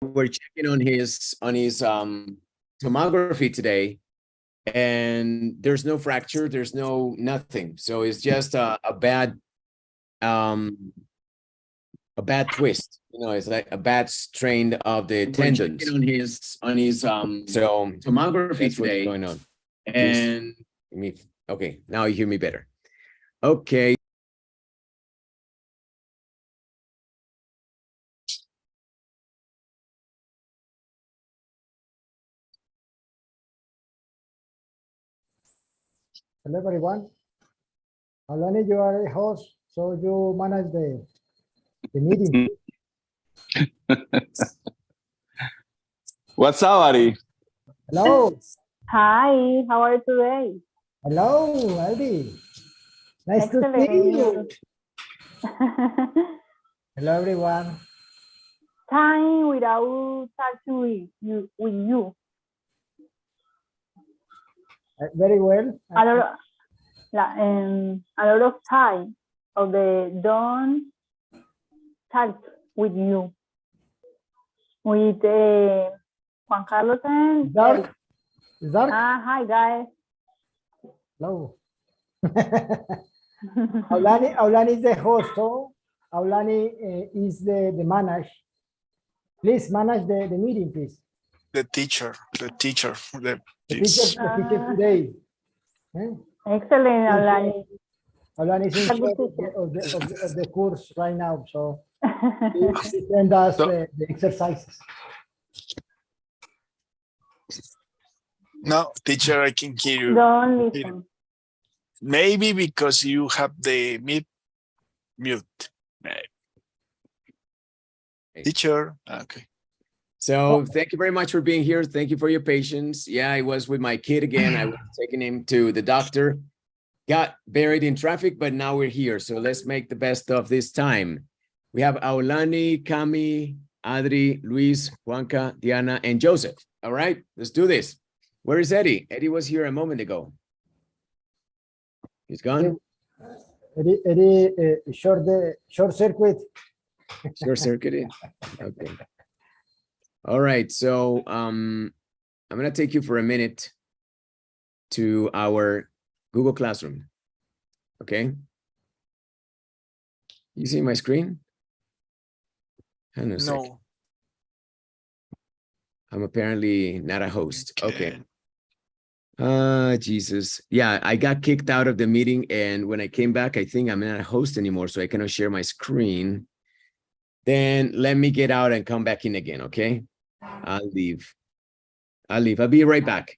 we're checking on his tomography today, and there's no fracture, there's no nothing. So it's just a bad twist. You know, it's like a bad strain of the tendons on his so tomography today. What's going on? And okay, now you hear me better. Okay. Hello, everyone. Alani, you are a host, so you manage the meeting. What's up, Ari? Hello. Hi, how are you today? Hello, Aldi. Nice Excellent. to see you. Hello, everyone. Time without talking with you. Very well. A lot of time of the don't talk with you. With Juan Carlos and Dark. Dark. hi guys. Hello. Aulani is the host, so Aulani is the manager. Please manage the meeting, please. The teacher. The teacher today. Excellent, Aulani. Aulani is in charge of the course right now, so he send us the exercises. No, teacher, I can hear you. Don't listen. Maybe because you have the mute. Teacher, okay. So thank you very much for being here. Thank you for your patience. Yeah, I was with my kid again. I was taking him to the doctor. Got buried in traffic, but now we're here. So let's make the best of this time. We have Aulani, Cami, Adri, Luis, Juanca, Diana, and Joseph. All right, let's do this. Where is Eddie? Eddie was here a moment ago. He's gone? Eddie, short circuit. Short circuited? Okay. All right, so I'm gonna take you for a minute to our Google Classroom, okay? You see my screen? Hang on a second. No. I'm apparently not a host. Okay. Jesus. Yeah, I got kicked out of the meeting, and when I came back, I think I'm not a host anymore, so I cannot share my screen. Then let me get out and come back in again, okay? I'll leave. I'll be right back.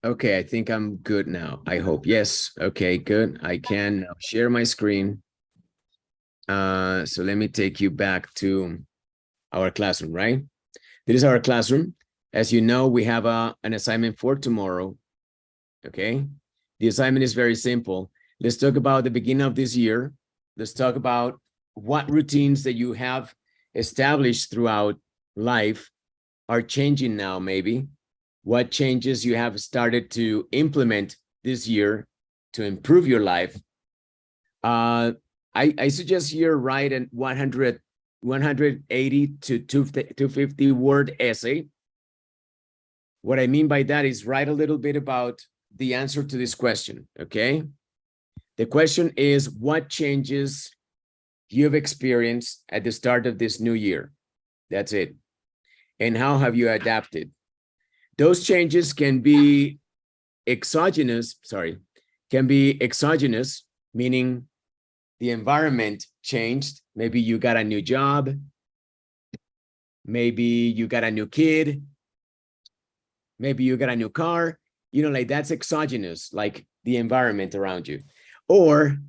Okay, I think I'm good now. I hope. Yes. Okay, good. I can now share my screen. So let me take you back to our classroom, right? This is our classroom. As you know, we have an assignment for tomorrow. Okay. The assignment is very simple. Let's talk about the beginning of this year. Let's talk about what routines that you have established throughout life are changing now, maybe. What changes you have started to implement this year to improve your life. I suggest you write a 180 to 250 word essay. What I mean by that is write a little bit about the answer to this question, okay? The question is, what changes you've experienced at the start of this new year? That's it. And how have you adapted? Those changes can be exogenous, meaning the environment changed. Maybe you got a new job. Maybe you got a new kid. Maybe you got a new car. You know, like that's exogenous, like the environment around you. Or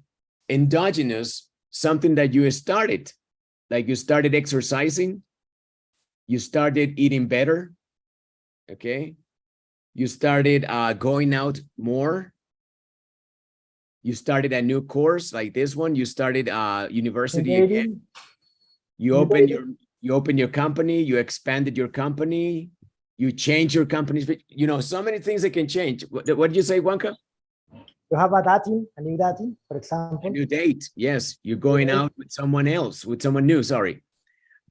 endogenous, something that you started, like you started exercising, You started eating better. Okay. You started going out more. You started a new course like this one. You started university again. You opened your company. You expanded your company. You changed your company's, you know, so many things that can change. What did you say, Juanca? You have a new dating, for example. A new date. Yes, you're going out with someone else, with someone new. Sorry.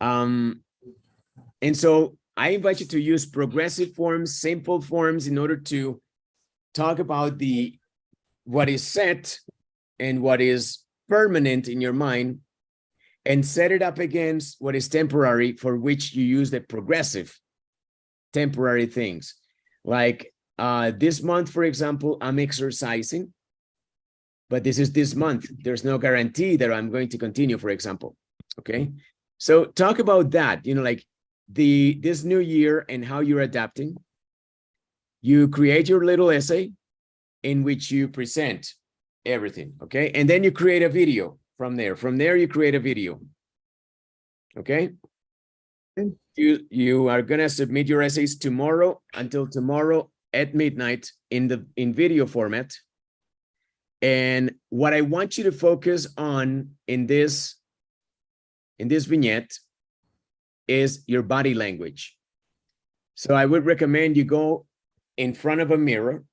And so I invite you to use progressive forms, simple forms, in order to talk about what is set and what is permanent in your mind, and set it up against what is temporary, for which you use the progressive temporary things. Like this month, for example, I'm exercising, but this is this month. There's no guarantee that I'm going to continue, for example. Okay. So talk about that, you know, like this new year and how you're adapting. You create your little essay in which you present everything. Okay. And then you create a video from there. From there, you create a video. Okay. You are going to submit your essays tomorrow, until tomorrow at midnight in video format. And what I want you to focus on in this vignette is your body language. So I would recommend you go in front of a mirror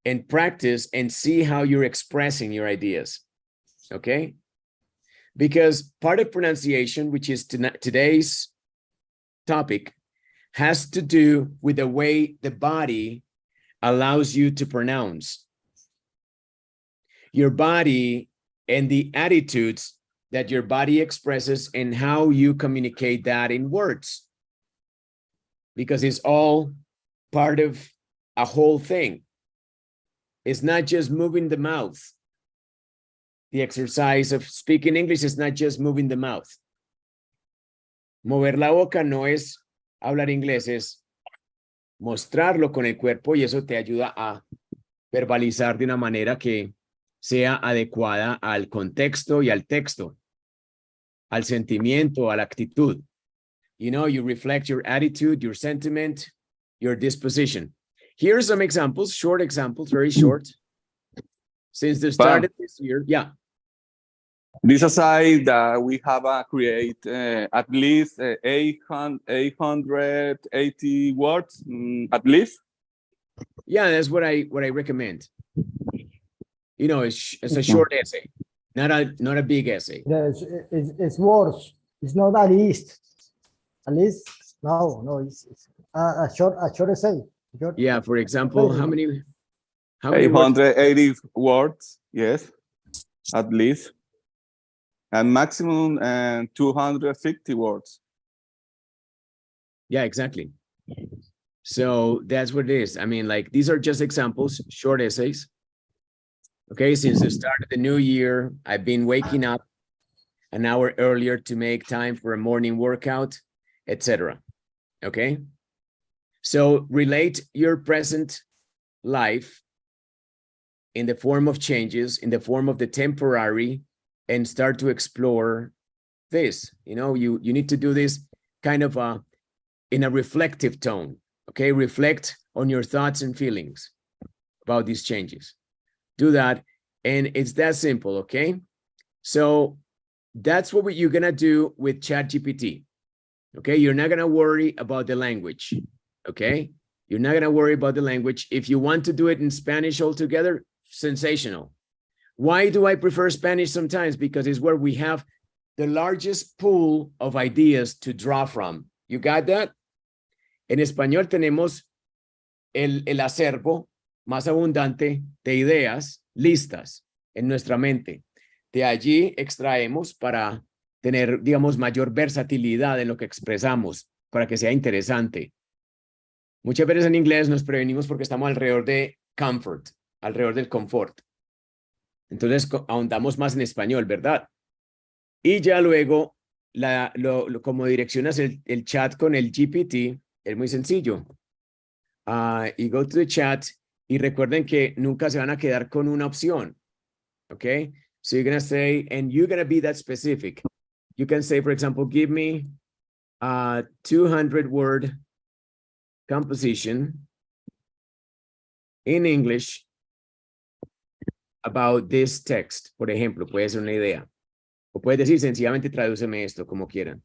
and practice and see how you're expressing your ideas. Okay? Because part of pronunciation, which is today's topic, has to do with the way the body allows you to pronounce. Your body and the attitudes that your body expresses, and how you communicate that in words. Because it's all part of a whole thing. It's not just moving the mouth. The exercise of speaking English is not just moving the mouth. Mover la boca no es hablar inglés, es mostrarlo con el cuerpo, y eso te ayuda a verbalizar de una manera que sea adecuada al contexto y al texto, al sentimiento, a la actitud. You know, you reflect your attitude, your sentiment, your disposition. Here are some examples, short examples, very short. Since the start of this year, yeah. This aside that we have create at least 880 words, at least. Yeah, that's what I recommend. You know, it's a short essay, not a big essay. Yes, it's words. It's not at least. At least, no, it's a short essay. Yeah, for example, how many 880 words? Yes, at least. And maximum 250 words. Yeah, exactly. So that's what it is. I mean, like, these are just examples, short essays. Okay, since the start of the new year, I've been waking up an hour earlier to make time for a morning workout, etc. Okay, so relate your present life in the form of changes, in the form of the temporary, and start to explore this. You know, you need to do this kind of in a reflective tone. Okay, reflect on your thoughts and feelings about these changes. Do that, and it's that simple. Okay, so that's what you're gonna do with ChatGPT. Okay, you're not gonna worry about the language. Okay, you're not gonna worry about the language. If you want to do it in Spanish altogether, sensational. Why do I prefer Spanish sometimes? Because it's where we have the largest pool of ideas to draw from. You got that? En español tenemos el acervo más abundante de ideas listas en nuestra mente. De allí extraemos para tener, digamos, mayor versatilidad en lo que expresamos, para que sea interesante. Muchas veces en inglés nos prevenimos porque estamos alrededor de comfort, alrededor del confort. Entonces ahondamos más en español, ¿verdad? Y ya luego, como direccionas el chat con el GPT, es muy sencillo. Y go to the chat, y recuerden que nunca se van a quedar con una opción. Okay? So you're going to say, and you're going to be that specific. You can say, for example, give me a 200-word composition in English about this text. Por ejemplo, puede ser una idea. O puedes decir sencillamente tradúceme esto, como quieran.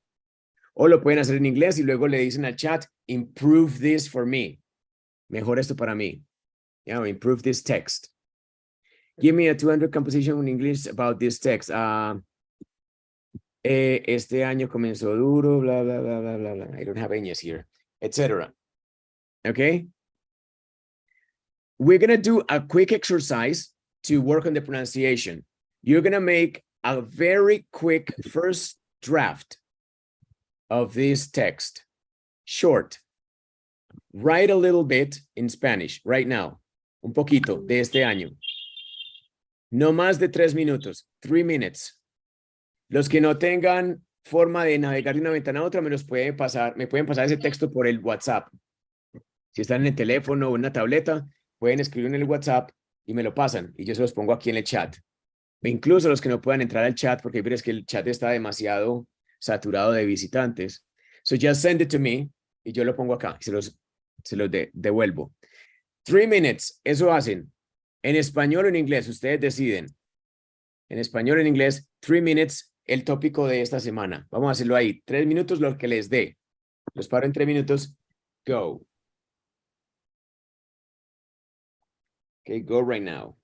O lo pueden hacer en inglés y luego le dicen al chat, improve this for me. Mejor esto para mí. Yeah, improve this text. Give me a 200 composition in English about this text. Este año comenzó duro, blah, blah, blah, blah, blah, blah. I don't have any's here, etc. Okay? We're going to do a quick exercise to work on the pronunciation. You're going to make a very quick first draft of this text. Short. Write a little bit in Spanish right now. Un poquito de este año. No más de 3 minutos. 3 minutes. Los que no tengan forma de navegar de una ventana a otra me pueden pasar ese texto por el WhatsApp. Si están en el teléfono o en una tableta, pueden escribir en el WhatsApp y me lo pasan y yo se los pongo aquí en el chat. E incluso los que no puedan entrar al chat porque ves que el chat está demasiado saturado de visitantes. So just send it to me y yo lo pongo acá y se los devuelvo. 3 minutes, eso hacen. En español o en inglés, ustedes deciden. En español o en inglés, 3 minutes, el tópico de esta semana. Vamos a hacerlo ahí. 3 minutos, lo que les dé. Los paro en 3 minutos. Go. Okay, go right now.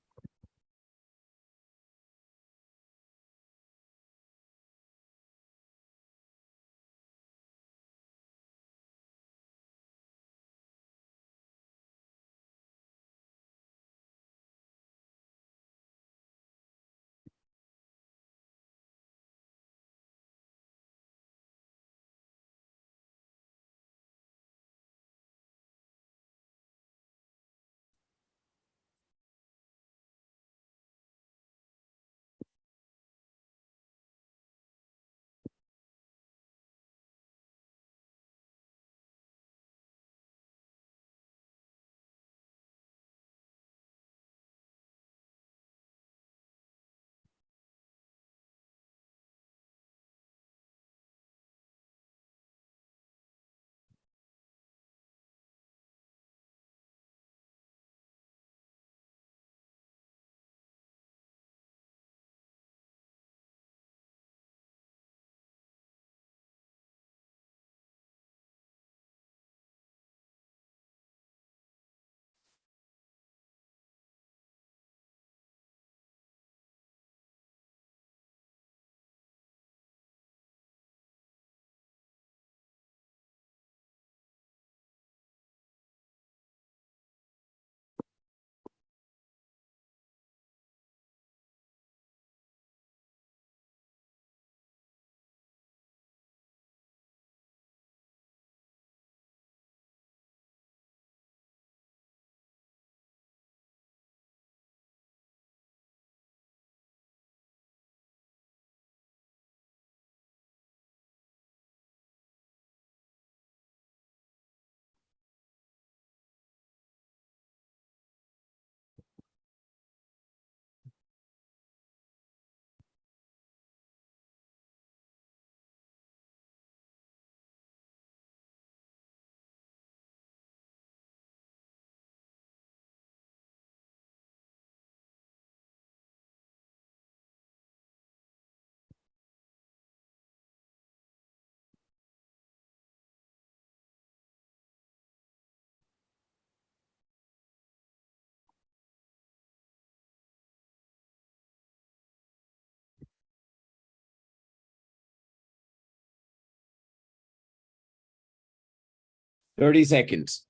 Thirty seconds.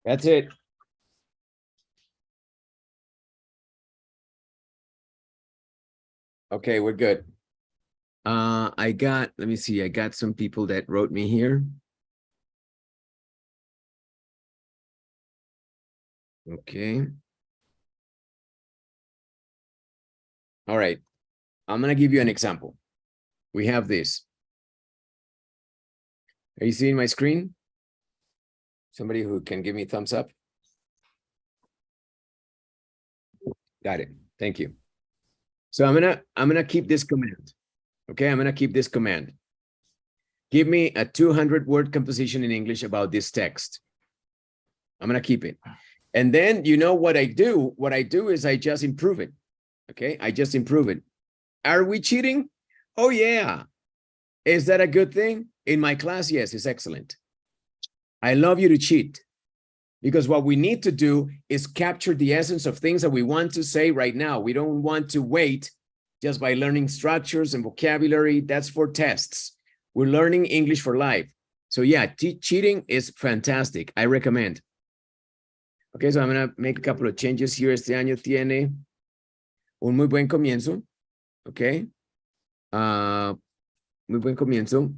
That's it. Okay, we're good. Let me see, I got some people that wrote me here. Okay. All right. I'm going to give you an example. We have this. Are you seeing my screen? Somebody who can give me a thumbs up? Got it. Thank you. So I'm gonna keep this command. Okay, I'm gonna keep this command. Give me a 200-word composition in English about this text. I'm gonna keep it. And then you know what I do? What I do is I just improve it. Okay, I just improve it. Are we cheating? Oh yeah. Is that a good thing? In my class, yes, it's excellent. I love you to cheat. Because what we need to do is capture the essence of things that we want to say right now. We don't want to wait just by learning structures and vocabulary. That's for tests. We're learning English for life. So yeah, cheating is fantastic. I recommend. Okay, so I'm going to make a couple of changes here. Este año tiene un muy buen comienzo. Okay. Muy buen comienzo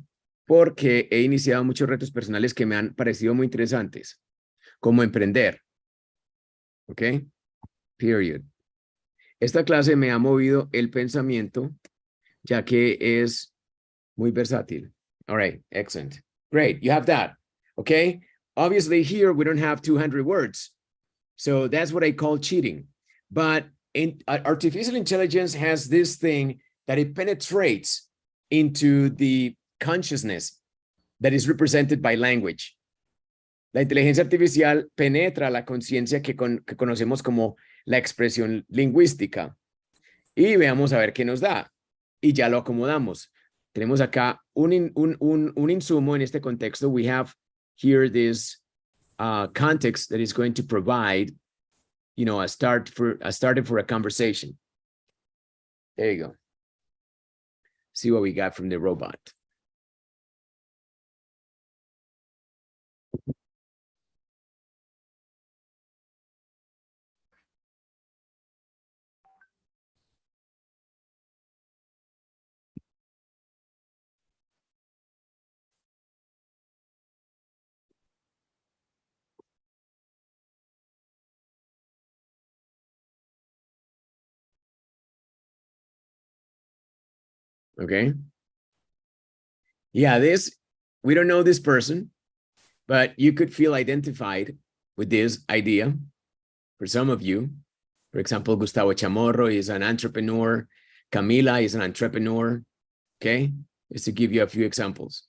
porque he iniciado muchos retos personales que me han parecido muy interesantes. Como emprender. ¿Ok? Period. Esta clase me ha movido el pensamiento, ya que es muy versátil. All right, excellent. Great, you have that. Okay? Obviously, here we don't have 200 words. So that's what I call cheating. But artificial intelligence has this thing that it penetrates into the consciousness that is represented by language. La inteligencia artificial penetra la conciencia que conocemos como la expresión lingüística. Y veamos a ver qué nos da. Y ya lo acomodamos. Tenemos acá un insumo en este contexto. We have here this context that is going to provide, you know, a starter for a conversation. There you go. See what we got from the robot. Okay. Yeah, we don't know this person, but you could feel identified with this idea. For some of you, for example, Gustavo Chamorro is an entrepreneur. Camila is an entrepreneur. Okay. Just to give you a few examples.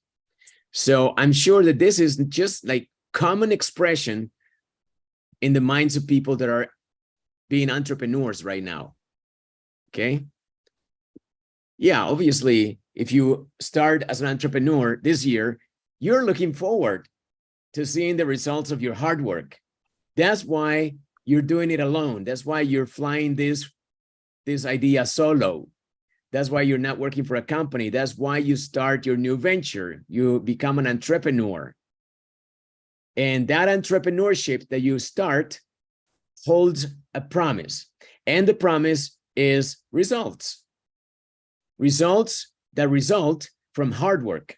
So I'm sure that this is just like common expression in the minds of people that are being entrepreneurs right now. Okay. Yeah, obviously, if you start as an entrepreneur this year, you're looking forward to seeing the results of your hard work. That's why you're doing it alone. That's why you're flying this idea solo. That's why you're not working for a company. That's why you start your new venture. You become an entrepreneur. And that entrepreneurship that you start holds a promise. And the promise is results. Results that result from hard work.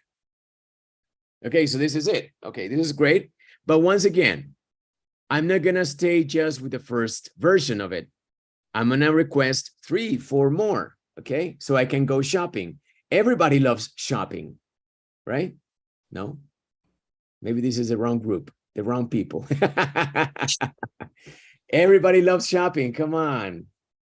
Okay, so this is it. Okay, this is great. But once again, I'm not going to stay just with the first version of it. I'm going to request 3, 4 more. Okay, so I can go shopping. Everybody loves shopping, right? No? Maybe this is the wrong group, the wrong people. Everybody loves shopping. Come on,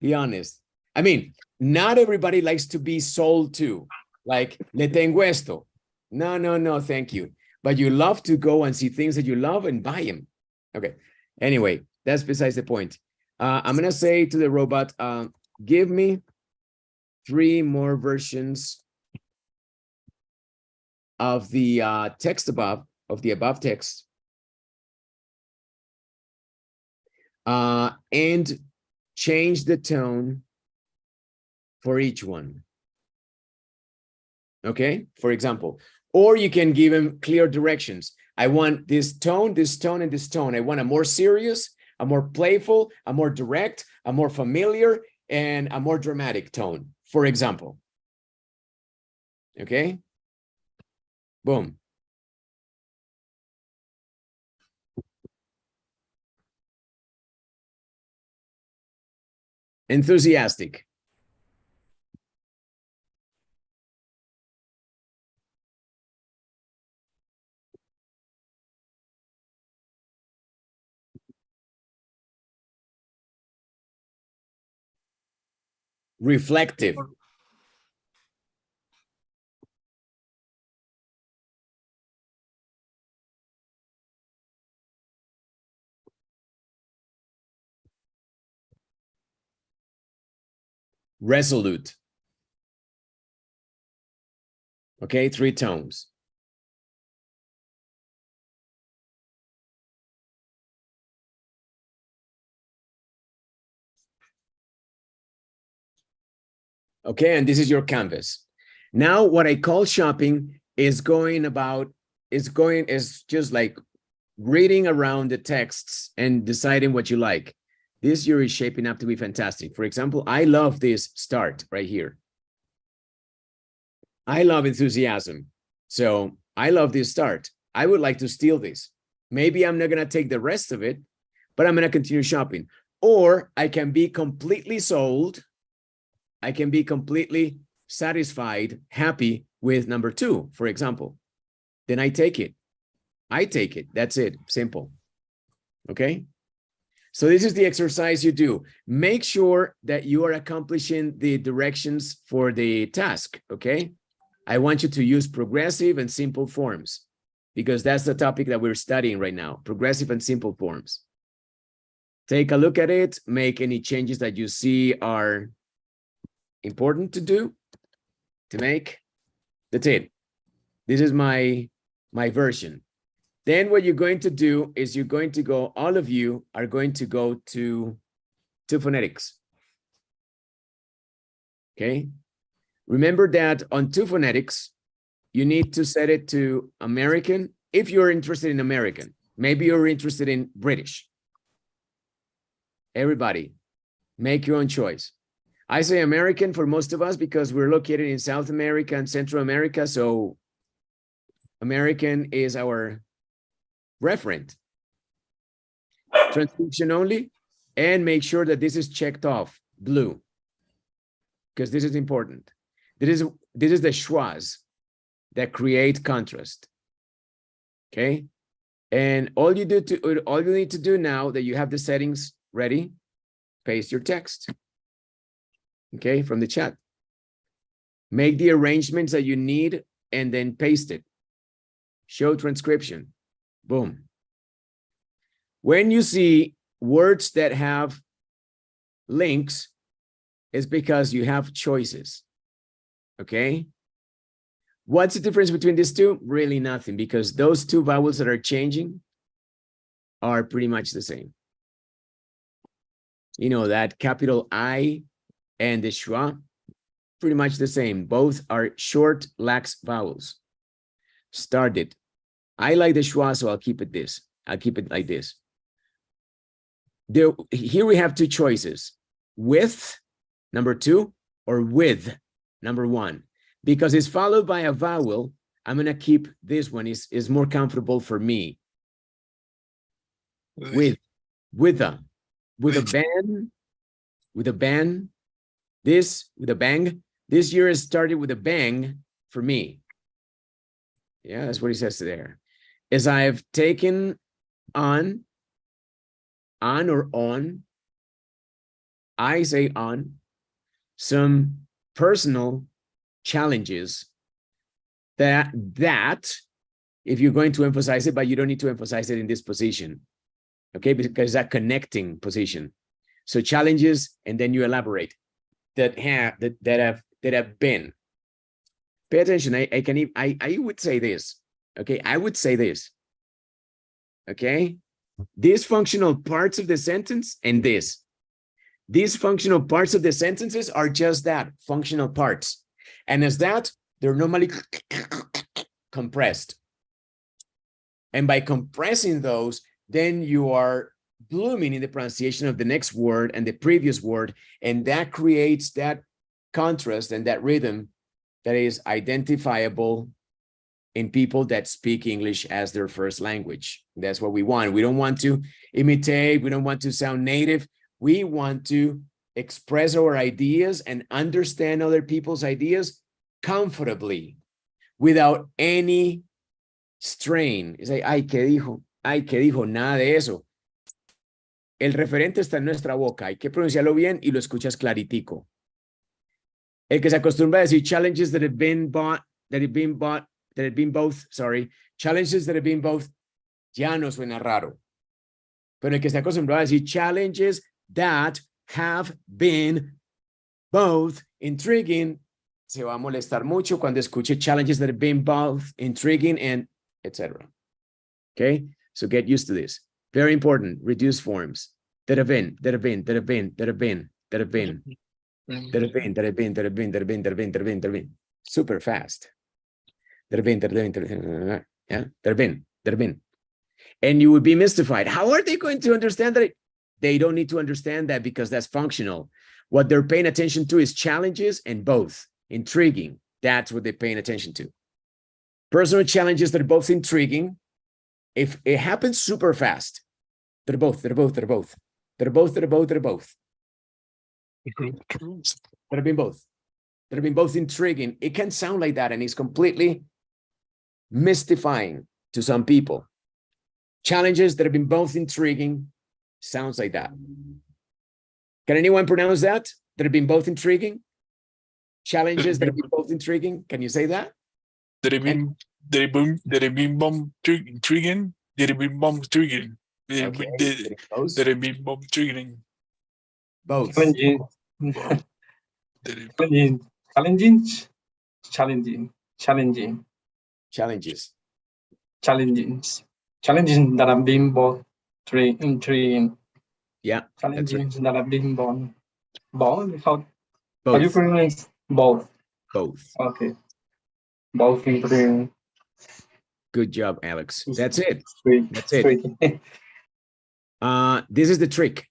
be honest. I mean, not everybody likes to be sold to. Like, le tengo esto. No, no, no, thank you. But you love to go and see things that you love and buy them. Okay. Anyway, that's besides the point. I'm going to say to the robot, give me 3 more versions of the text above, of the above text. And change the tone for each one. Okay, for example, or you can give them clear directions. I want this tone, and this tone. I want a more serious, a more playful, a more direct, a more familiar, and a more dramatic tone For example. Okay? Boom. Enthusiastic. Reflective. Resolute. Okay, 3 tones. Okay, and this is your canvas. Now, what I call shopping is just like reading around the texts and deciding what you like. This year is shaping up to be fantastic. For example, I love this start right here. I love enthusiasm. So I love this start. I would like to steal this. Maybe I'm not going to take the rest of it, but I'm going to continue shopping. Or I can be completely sold. I can be completely satisfied, happy with number 2, for example. Then I take it. I take it. That's it. Simple. Okay? So this is the exercise you do. Make sure that you are accomplishing the directions for the task, okay? I want you to use progressive and simple forms because that's the topic that we're studying right now, progressive and simple forms. Take a look at it, make any changes that you see are important to do, to make. That's it. This is my version. Then what you're going to do is you're going to go, all of you are going to go to phonetics. Okay. Remember that on phonetics, you need to set it to American if you're interested in American. Maybe you're interested in British. Everybody, make your own choice. I say American for most of us because we're located in South America and Central America, so American is our referent. Transcription only, and make sure that this is checked off, blue, because this is important. This is the schwas that create contrast. Okay, and all you need to do now that you have the settings ready, paste your text. Okay, from the chat. Make the arrangements that you need and then paste it. Show transcription. Boom. When you see words that have links, it's because you have choices. Okay? What's the difference between these two? Really nothing, because those 2 vowels that are changing are pretty much the same. You know, that capital I and the schwa, pretty much the same. Both are short, lax vowels. Started. I like the schwa, so I'll keep it this. I'll keep it like this. Here we have 2 choices. With, number 2, or with, number 1. Because it's followed by a vowel, I'm going to keep this one. Is more comfortable for me. With a bang, this, with a bang. This year has started with a bang for me. Yeah, that's what he says there. As I have taken on or on, I say on, some personal challenges that if you're going to emphasize it, but you don't need to emphasize it in this position, okay? Because that connecting position. So challenges, and then you elaborate that have been. Pay attention. I would say this. Okay, I would say this. Okay, these functional parts of the sentence and this. These functional parts of the sentences are just that, functional parts. And as that, they're normally compressed. And by compressing those, then you are blooming in the pronunciation of the next word and the previous word, and that creates that contrast and that rhythm that is identifiable in people that speak English as their first language. That's what we want. We don't want to imitate. We don't want to sound native. We want to express our ideas and understand other people's ideas comfortably without any strain. Es like, ay, ¿qué dijo? Ay, ¿qué dijo? Nada de eso. El referente está en nuestra boca. Hay que pronunciarlo bien y lo escuchas claritico. El que se acostumbra a decir challenges that have been both, challenges that have been both, ya no suena raro. Pero el que se acostumbrado a decir challenges that have been both intriguing, se va a molestar mucho cuando escuche challenges that have been both intriguing and etc. Okay, so get used to this. Very important. Reduce forms that have been. Super fast. That have been. And you would be mystified. How are they going to understand that? They don't need to understand that because that's functional. What they're paying attention to is challenges and both. Intriguing. That's what they're paying attention to. Personal challenges that are both intriguing. If it happens super fast, they're both. That have been both intriguing. It can sound like that and it's completely mystifying to some people. Challenges that have been both intriguing sounds like that. Can anyone pronounce that? That have been both intriguing? Challenges that have been both intriguing. Can you say that? That have been bomb intriguing. That have been bomb intriguing. Okay. That have been bomb intriguing. Both. Challenging. Challenges. Challenges that have been both intriguing. Yeah. Challenges that have been born. How Both. you pronounce both? Both. Okay. Both intriguing. Good job, Alex. That's it. Sweet. That's it. Sweet. This is the trick.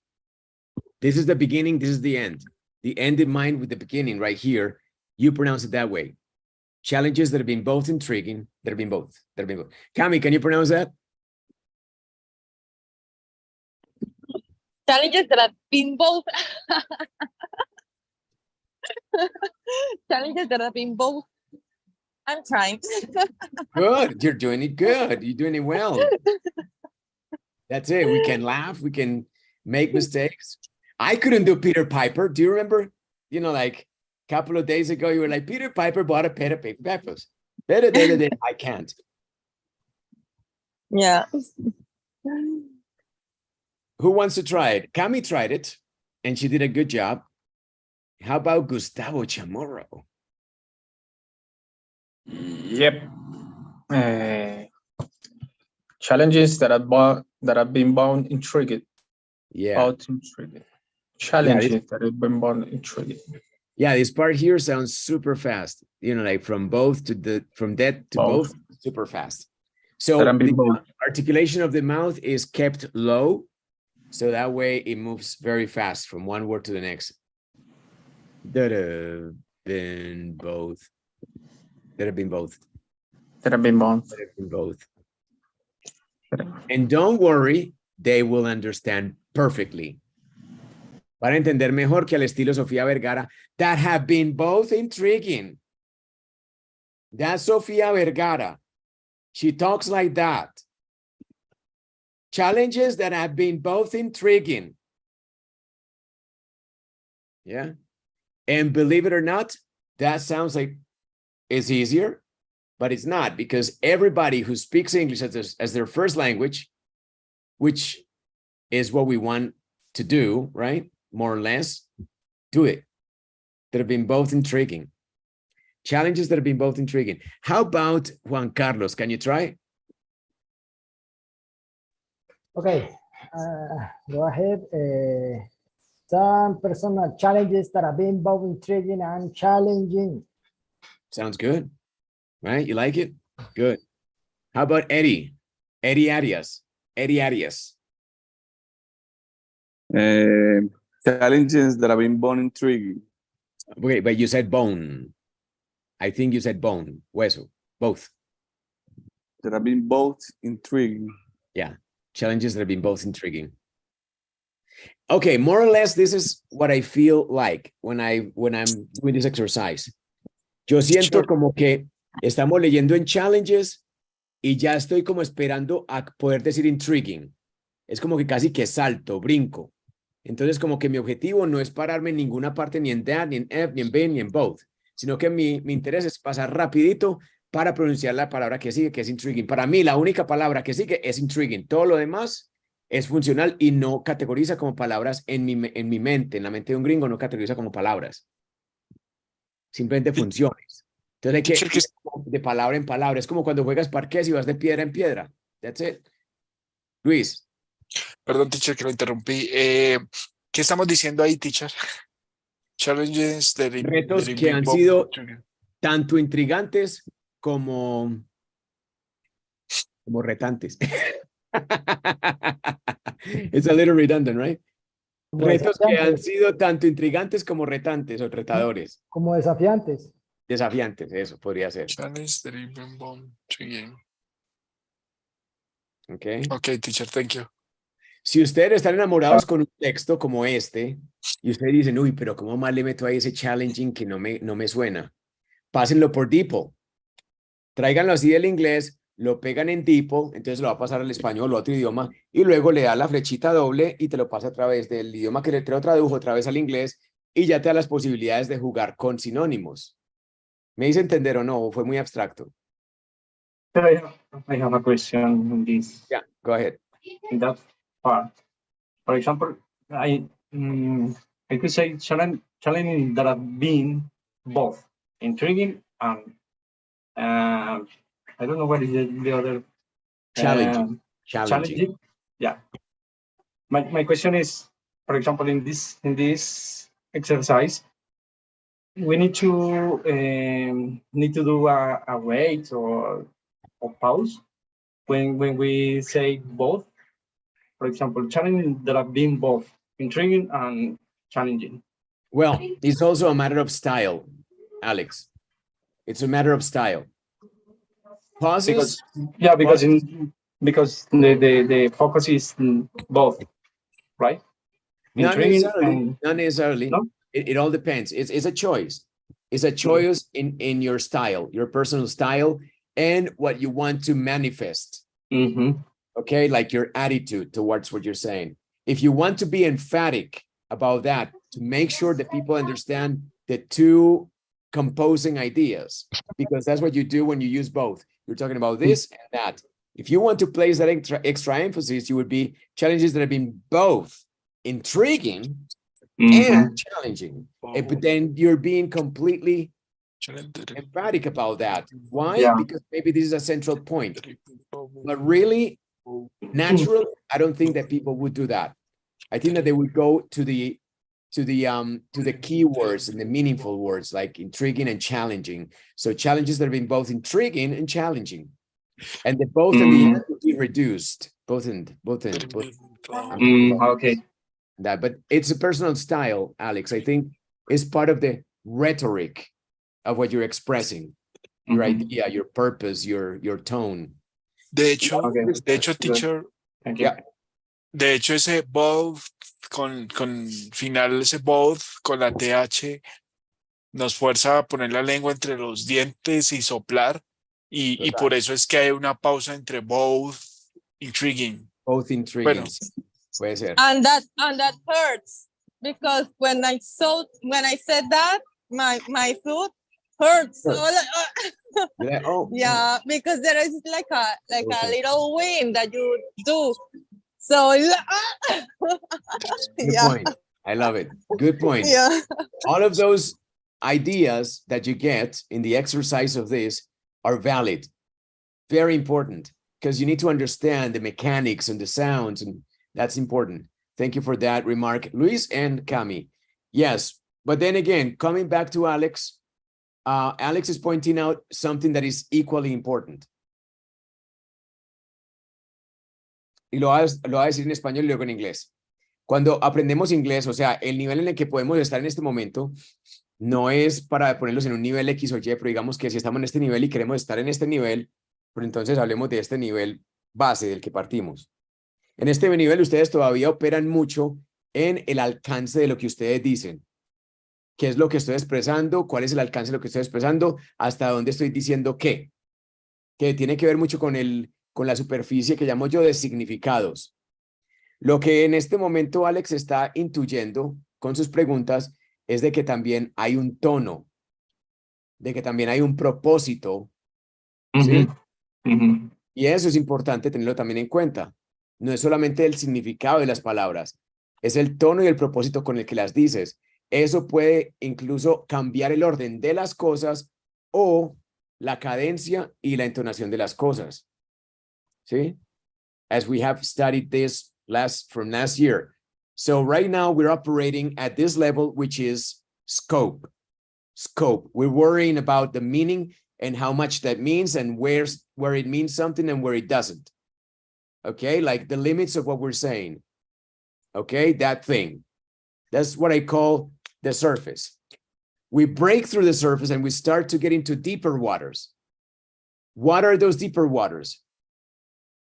This is the beginning. This is the end. The end in mind with the beginning right here. You pronounce it that way. Challenges that have been both intriguing. That have been both. Cami, can you pronounce that? Challenges that have been both. Challenges that have been both. I'm trying. Good. You're doing it good. You're doing it well. That's it. We can laugh. We can make mistakes. I couldn't do Peter Piper. Do you remember? You know, like a couple of days ago, you were like, Peter Piper bought a pair of paper peppers. I can't. Yeah. Who wants to try it? Cami tried it, and she did a good job. How about Gustavo Chamorro? Yep. Challenges that have been bound intriguing. Yeah. Both intriguing. Challenges that have been bound intriguing. Yeah, this part here sounds super fast. You know, like from both to both, super fast. So the articulation of the mouth is kept low. So that way it moves very fast from one word to the next. That have been both. That have been both. That have been both. That have been both. And don't worry, they will understand perfectly. Para entender mejor que al estilo Sofía Vergara, that have been both intriguing. That's Sofía Vergara. She talks like that. Challenges that have been both intriguing. Yeah. And believe it or not, that sounds like it's easier, but it's not, because everybody who speaks English as their first language, which is what we want to do, right? More or less, do it. That have been both intriguing. Challenges that have been both intriguing. How about Juan Carlos? Can you try? Okay, go ahead. Some personal challenges that have been both intriguing and challenging. Sounds good, right? You like it? Good. How about Eddie? Eddie Arias. Challenges that have been born intriguing. Okay, but you said bone. I think you said bone, hueso, both. That have been both intriguing. Yeah, challenges that have been both intriguing. Okay, more or less, this is what I feel like when I'm doing this exercise. Yo siento como que estamos leyendo en challenges y ya estoy como esperando a poder decir intriguing. Es como que casi que salto, brinco. Entonces, como que mi objetivo no es pararme en ninguna parte, ni en that, ni en F, ni en B, ni en both, sino que mi interés es pasar rapidito para pronunciar la palabra que sigue, que es intriguing. Para mí, la única palabra que sigue es intriguing. Todo lo demás es funcional y no categoriza como palabras en mi mente, en la mente de un gringo, no categoriza como palabras. Simplemente funciones. Entonces hay que ir de palabra en palabra. Es como cuando juegas parqués y vas de piedra en piedra. That's it. Luis. Perdón, teacher, que lo interrumpí. ¿Qué estamos diciendo ahí, teacher? Challenges Retos que han sido tanto intrigantes como retantes. It's a little redundant, right? Retos que han sido tanto intrigantes como retantes o retadores. Como desafiantes. Desafiantes, eso podría ser. Challenges that have been both intriguing. Okay. Okay, teacher, thank you. Si ustedes están enamorados con un texto como este y ustedes dicen, uy, pero ¿cómo más le meto ahí ese challenging que no me suena? Pásenlo por DeepL. Tráiganlo así del inglés, lo pegan en DeepL, entonces lo va a pasar al español o a otro idioma y luego le da la flechita doble y te lo pasa a través del idioma que te lo tradujo otra vez al inglés y ya te da las posibilidades de jugar con sinónimos. ¿Me hice entender o no? ¿O fue muy abstracto? I have a question on this. Yeah, go ahead. In that part, for example, I could say challenge that have been both intriguing and I don't know what is the other challenging. Yeah. My question is, for example, in this exercise, we need to do a wait or pause when we say both. For example, challenging that have been both intriguing and challenging. Well, it's also a matter of style, Alex. It's a matter of style. Pauses. Because the focus is both, right? Not necessarily. No? It all depends. It's a choice. It's a choice in your style, your personal style, and what you want to manifest. Mm-hmm. Okay, like your attitude towards what you're saying. If you want to be emphatic about that, to make sure that people understand the two composing ideas, because that's what you do when you use both. You're talking about this and that. If you want to place that extra emphasis, you would be challenges that have been both intriguing and challenging. But then you're being completely emphatic about that. Why? Yeah. Because maybe this is a central point. But really, naturally, I don't think that people would do that. I think that they would go to the key words and the meaningful words like intriguing and challenging. So challenges that have been both intriguing and challenging, and the both in the end would be reduced. Okay. That, but it's a personal style, Alex. I think it's part of the rhetoric of what you're expressing, your idea, your purpose, your tone. De hecho, teacher. Thank you. Yeah. De hecho, ese both con final, ese both con la TH nos fuerza a poner la lengua entre los dientes y soplar. Y por eso es que hay una pausa entre both intriguing. Both intriguing. Bueno. Puede ser. And that hurts because when I said that, my foot hurts. So like, yeah, because there is like a little wind that you do. So Good point. I love it. Good point. Yeah. All of those ideas that you get in the exercise of this are valid. Very important because you need to understand the mechanics and the sounds, and that's important. Thank you for that remark, Luis and Cami. Yes, but then again, coming back to Alex, Alex is pointing out something that is equally important. Y lo voy a decir en español y luego en inglés. Cuando aprendemos inglés, o sea, el nivel en el que podemos estar en este momento no es para ponerlos en un nivel X o Y, pero digamos que si estamos en este nivel y queremos estar en este nivel, pero entonces hablemos de este nivel base del que partimos. En este nivel ustedes todavía operan mucho en el alcance de lo que ustedes dicen. ¿Qué es lo que estoy expresando? ¿Cuál es el alcance de lo que estoy expresando? ¿Hasta dónde estoy diciendo qué? Que tiene que ver mucho con la superficie que llamo yo de significados. Lo que en este momento Alex está intuyendo con sus preguntas es de que también hay un tono, de que también hay un propósito, ¿sí? Y eso es importante tenerlo también en cuenta. No es solamente el significado de las palabras, es el tono y el propósito con el que las dices. Eso puede incluso cambiar el orden de las cosas o la cadencia y la entonación de las cosas. ¿Sí? As we have studied this from last year. So right now we're operating at this level, which is scope. Scope. We're worrying about the meaning and how much that means and where it means something and where it doesn't. Okay, like the limits of what we're saying. Okay, that thing. That's what I call the surface. We break through the surface and we start to get into deeper waters. What are those deeper waters?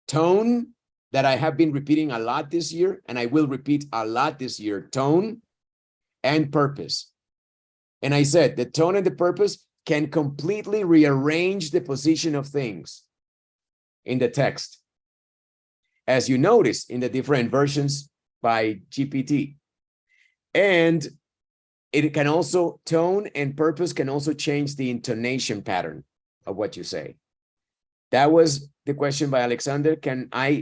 Tone, that I have been repeating a lot this year, and I will repeat a lot this year, tone and purpose. And I said the tone and the purpose can completely rearrange the position of things in the text, as you notice in the different versions by GPT. And it can also, tone and purpose can also change the intonation pattern of what you say. That was the question by Alexander.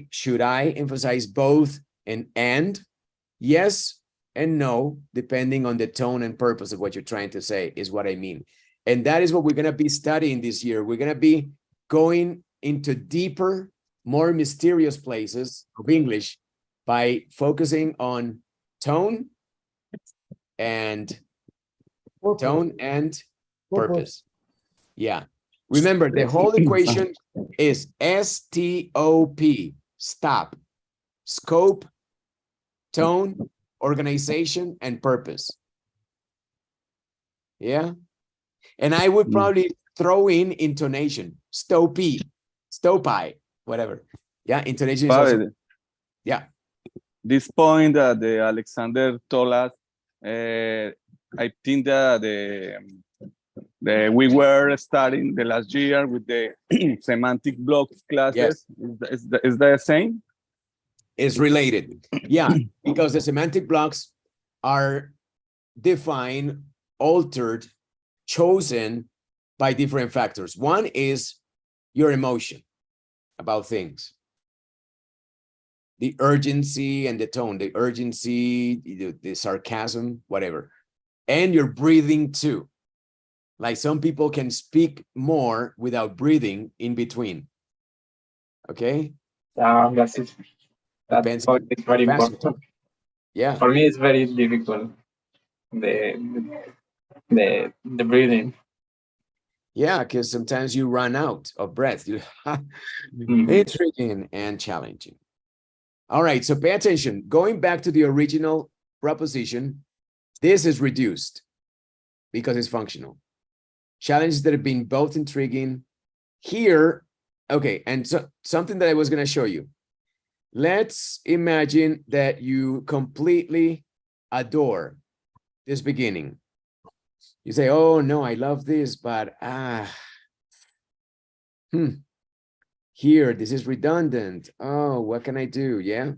Should I emphasize both and? Yes and no, depending on the tone and purpose of what you're trying to say, is what I mean. And that is what we're going to be studying this year. We're going to be going into deeper, more mysterious places of English by focusing on tone and purpose. Yeah. Remember, the whole equation is S-T-O-P, stop, scope, tone, organization, and purpose. Yeah. And I would probably throw in intonation, stopi, whatever. Yeah, intonation is also, yeah. This point that the Alexander told us, I think that we were starting the last year with the semantic blocks classes. Yes. Is the same? Is related. Yeah, because the semantic blocks are defined, altered, chosen by different factors. One is your emotion about things. The urgency and the tone, the urgency, the sarcasm, whatever. And your breathing too. Like some people can speak more without breathing in between. Okay? That's it. That Depends point is very important. Yeah. For me, it's very difficult. The breathing. Yeah, because sometimes you run out of breath. Intriguing and challenging. All right, so pay attention. Going back to the original proposition, this is reduced because it's functional. Challenges that have been both intriguing. Here, okay, and so something that I was going to show you. Let's imagine that you completely adore this beginning. You say, oh, no, I love this, but here, this is redundant. Oh, what can I do? Yeah.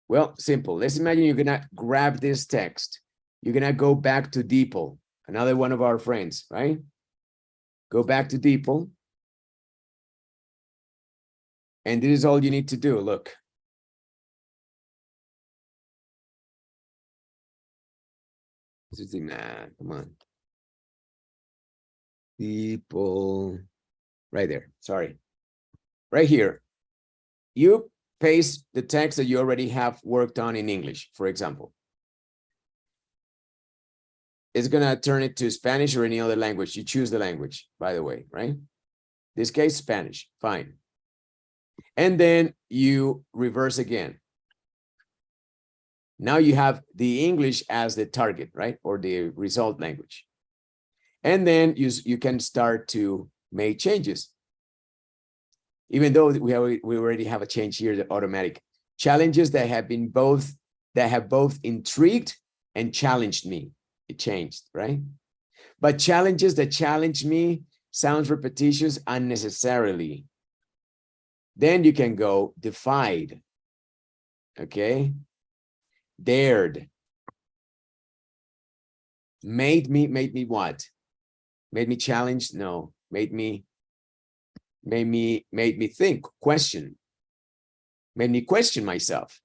Well, simple. Let's imagine you're going to grab this text. You're going to go back to DeepL, another one of our friends, right? Go back to DeepL. And this is all you need to do. Look. Nah, come on. DeepL. Right there. Sorry. Right here. You paste the text that you already have worked on in English, for example. It's going to turn it to Spanish or any other language. You choose the language, by the way, right? This case, Spanish. Fine. And then you reverse again. Now you have the English as the target, right? Or the result language. And then you can start to make changes. Even though we already have a change here, the automatic. Challenges that have both intrigued and challenged me. It changed, right? But challenges that challenge me sounds repetitious unnecessarily. Then you can go defied. Okay? Dared. Made me what? Made me challenged? No. Made me think, question. Made me question myself.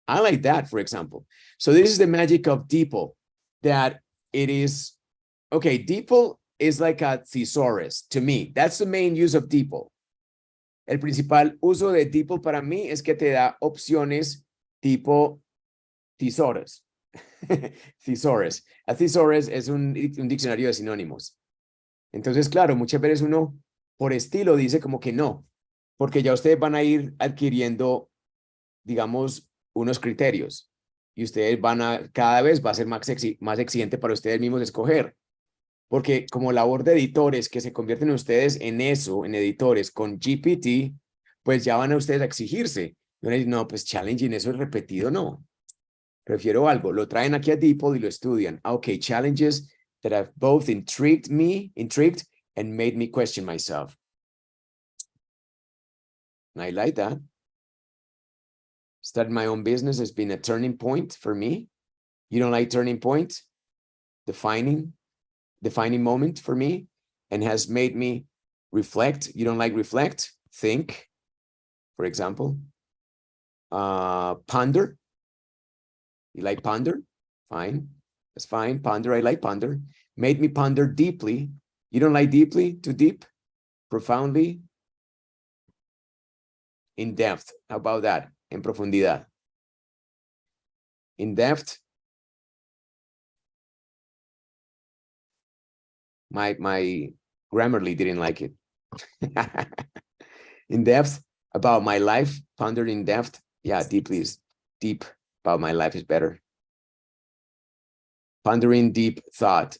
I like that, for example. So this is the magic of DeepL, that it is, okay, DeepL is like a thesaurus to me. That's the main use of DeepL. El principal uso de DeepL para mí es que te da opciones tipo thesaurus. Thesaurus. A thesaurus es un diccionario de sinónimos. Entonces, claro, muchas veces uno por estilo dice como que no, porque ya ustedes van a ir adquiriendo, digamos, unos criterios y ustedes cada vez va a ser más exigente para ustedes mismos escoger, porque como labor de editores que se convierten ustedes en eso, en editores con GPT, pues ya van a ustedes a exigirse. No, pues challenging, eso es repetido, no. Prefiero algo, lo traen aquí a DeepL y lo estudian. Okay, challenges that have both intrigued and made me question myself. I like that. Starting my own business has been a turning point for me. You don't like turning point? Defining moment for me, and has made me reflect. You don't like reflect? Think, for example. Ponder. You like ponder? Fine. That's fine. Ponder, I like ponder. Made me ponder deeply. You don't like deeply? Too deep? Profoundly? In depth. How about that? En profundidad. In depth. My Grammarly didn't like it. In depth about my life. Ponder in depth. Yeah, deeply is deep about my life is better. Pondering deep thought.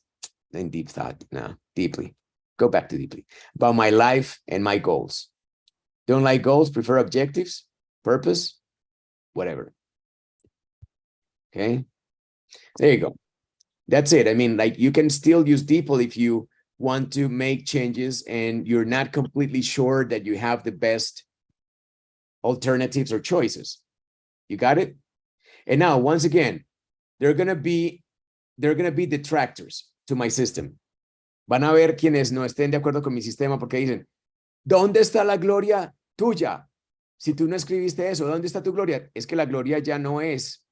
And deep thought. No, deeply. Go back to deeply. About my life and my goals. Don't like goals, prefer objectives, purpose, whatever. Okay. There you go. That's it. I mean, like you can still use DeepL if you want to make changes and you're not completely sure that you have the best alternatives or choices. You got it? And now, once again, there are going to be detractors to my system. Van a haber quienes no estén de acuerdo con mi sistema porque dicen, ¿dónde está la gloria tuya? Si tú no escribiste eso, ¿dónde está tu gloria? Es que la gloria ya no es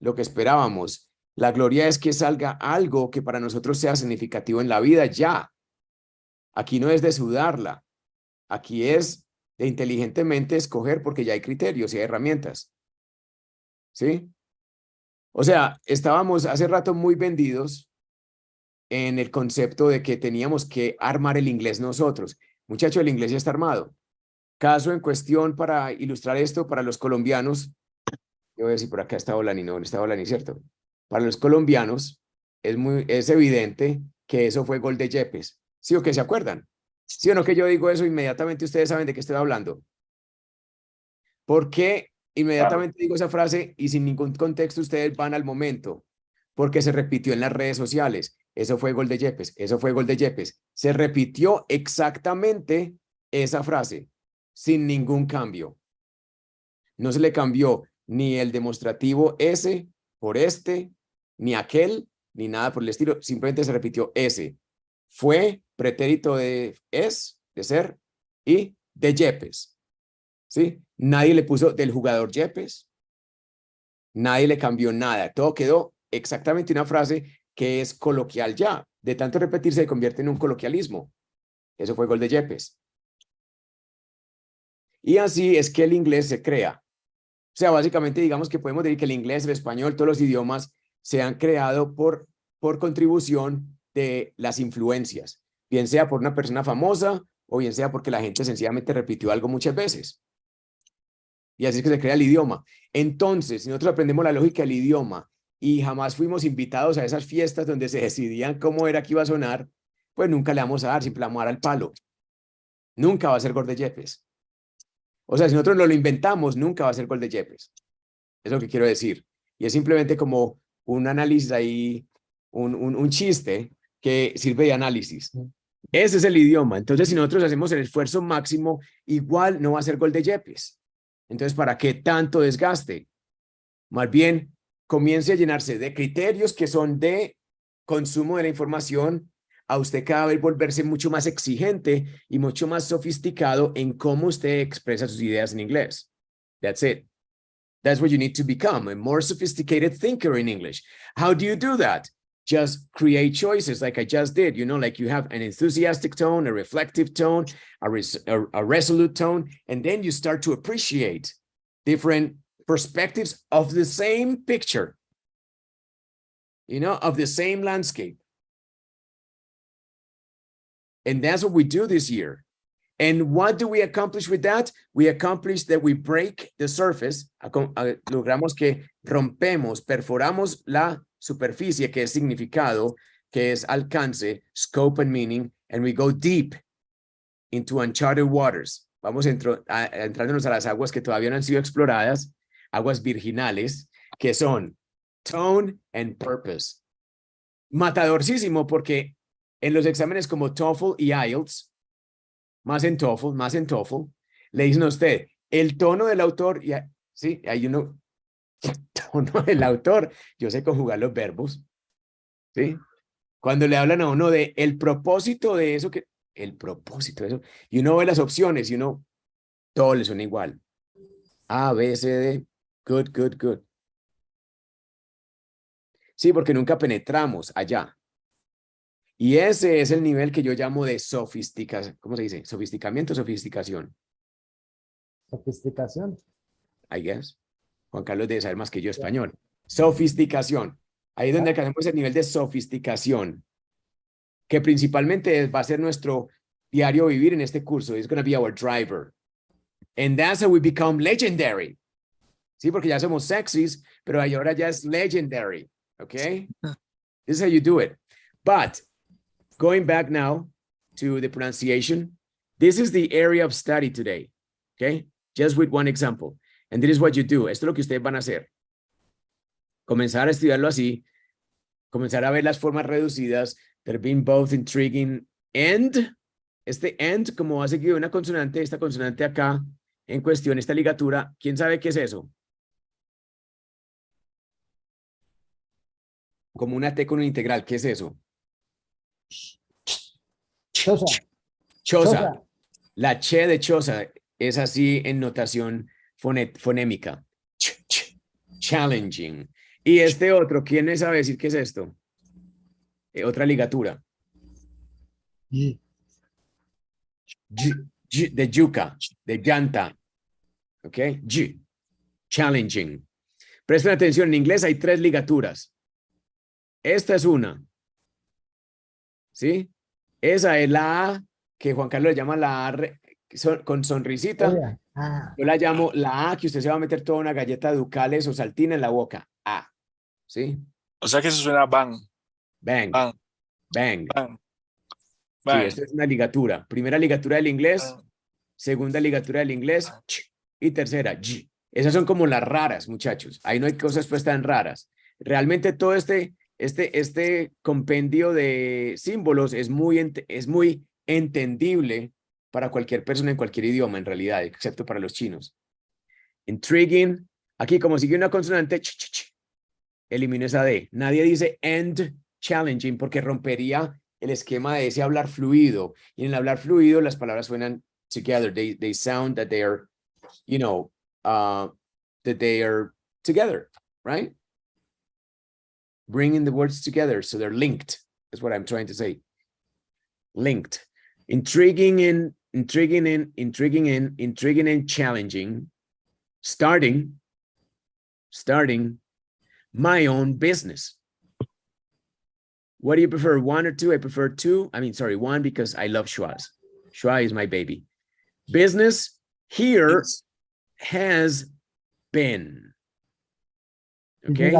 lo que esperábamos. La gloria es que salga algo que para nosotros sea significativo en la vida ya. Aquí no es de sudarla. Aquí es de inteligentemente escoger porque ya hay criterios y hay herramientas. ¿Sí? O sea, estábamos hace rato muy vendidos en el concepto de que teníamos que armar el inglés nosotros. Muchachos, el inglés ya está armado. Caso en cuestión para ilustrar esto para los colombianos. Yo voy a decir por acá está Olani, no está Olani, ¿cierto? Para los colombianos es evidente que eso fue gol de Yepes. ¿Sí o que se acuerdan? ¿Sí o no que yo digo eso? Inmediatamente ustedes saben de qué estoy hablando. ¿Por qué inmediatamente digo esa frase y sin ningún contexto ustedes van al momento? Porque se repitió en las redes sociales. Eso fue gol de Yepes, eso fue gol de Yepes. Se repitió exactamente esa frase, sin ningún cambio. No se le cambió ni el demostrativo ese por este, ni aquel, ni nada por el estilo. Simplemente se repitió ese. Fue pretérito de es, de ser, y de Yepes. ¿Sí? Nadie le puso del jugador Yepes. Nadie le cambió nada. Todo quedó exactamente una frase que es coloquial ya. De tanto repetir se convierte en un coloquialismo. Eso fue gol de Yepes. Y así es que el inglés se crea. O sea, básicamente digamos que podemos decir que el inglés, el español, todos los idiomas se han creado por contribución de las influencias. Bien sea por una persona famosa o bien sea porque la gente sencillamente repitió algo muchas veces. Y así es que se crea el idioma. Entonces, si nosotros aprendemos la lógica del idioma y jamás fuimos invitados a esas fiestas donde se decidían cómo era que iba a sonar, pues nunca le vamos a dar, siempre le vamos a dar al palo. Nunca va a ser gol de Yepes. O sea, si nosotros no lo inventamos, nunca va a ser gol de Yepes. Es lo que quiero decir. Y es simplemente como un análisis ahí, un chiste que sirve de análisis. Ese es el idioma. Entonces, si nosotros hacemos el esfuerzo máximo, igual no va a ser gol de Yepes. Entonces, ¿para qué tanto desgaste? Más bien, comience a llenarse de criterios que son de consumo de la información, a usted cada vez volverse mucho más exigente y mucho más sofisticado en cómo usted expresa sus ideas en inglés. That's it. That's what you need to become, a more sophisticated thinker in English. How do you do that? Just create choices like I just did, you know, like you have an enthusiastic tone, a reflective tone, a resolute tone, and then you start to appreciate different perspectives of the same picture, you know, of the same landscape. And that's what we do this year. And what do we accomplish with that? We accomplish that we break the surface, logramos que rompemos, perforamos la superficie, que es significado, que es alcance, scope and meaning, and we go deep into uncharted waters. Vamos entrándonos a las aguas que todavía no han sido exploradas, aguas virginales, que son tone and purpose. Matadorcísimo, porque en los exámenes como TOEFL y IELTS, más en TOEFL, le dicen a usted, el tono del autor, y, sí, hay uno, el tono del autor, yo sé conjugar los verbos, ¿sí? Cuando le hablan a uno de el propósito de eso, y uno ve las opciones y uno, todo le suena igual. A, B, C, D, good, good, good. Sí, porque nunca penetramos allá. Y ese es el nivel que yo llamo de sofisticación. ¿Cómo se dice? ¿Sofisticamiento o sofisticación? Sofisticación. I guess. Juan Carlos debe saber más que yo español. Sofisticación. Ahí es donde alcanzamos el nivel de sofisticación, que principalmente va a ser nuestro diario vivir en este curso. It's going to be our driver. And that's how we become legendary. Sí, porque ya somos sexys, pero ahora ya es legendary. Okay? This is how you do it. But going back now to the pronunciation, this is the area of study today, okay? Just with one example. And this is what you do. Esto es lo que ustedes van a hacer. Comenzar a estudiarlo así, comenzar a ver las formas reducidas, they're being both intriguing and, este and, como va seguido una consonante, esta consonante acá, en cuestión, esta ligatura, ¿quién sabe qué es eso? Como una T con un integral, ¿qué es eso? Choza. Choza. La che de choza es así en notación fonémica. Challenging. Y este otro, ¿quién me sabe decir qué es esto? Otra ligatura. De yuca, de llanta. ¿Ok? Challenging. Presten atención, en inglés hay 3 ligaturas. Esta es una. ¿Sí? Esa es la A, que Juan Carlos le llama la A con sonrisita. Yo la llamo la A, que usted se va a meter toda una galleta ducales o saltina en la boca. A. ¿Sí? O sea que eso suena bang. Bang. Bang. Bang. Bang. Sí, esta es una ligatura. Primera ligatura del inglés, segunda ligatura del inglés, y tercera, G. Esas son como las raras, muchachos. Ahí no hay cosas pues tan raras. Realmente todo este compendio de símbolos es muy entendible para cualquier persona en cualquier idioma, en realidad, excepto para los chinos. Intriguing. Aquí, como sigue una consonante, elimino esa D. Nadie dice and challenging porque rompería el esquema de ese hablar fluido. Y en el hablar fluido, las palabras suenan together. They sound that they are, you know, that they are together, right? Bringing the words together so they're linked. That's what I'm trying to say. Linked. Intriguing and challenging. Starting my own business. What do you prefer, 1 or 2? I prefer 2. I mean, sorry, 1 because I love schwas. Schwa is my baby. Business here has been. Okay?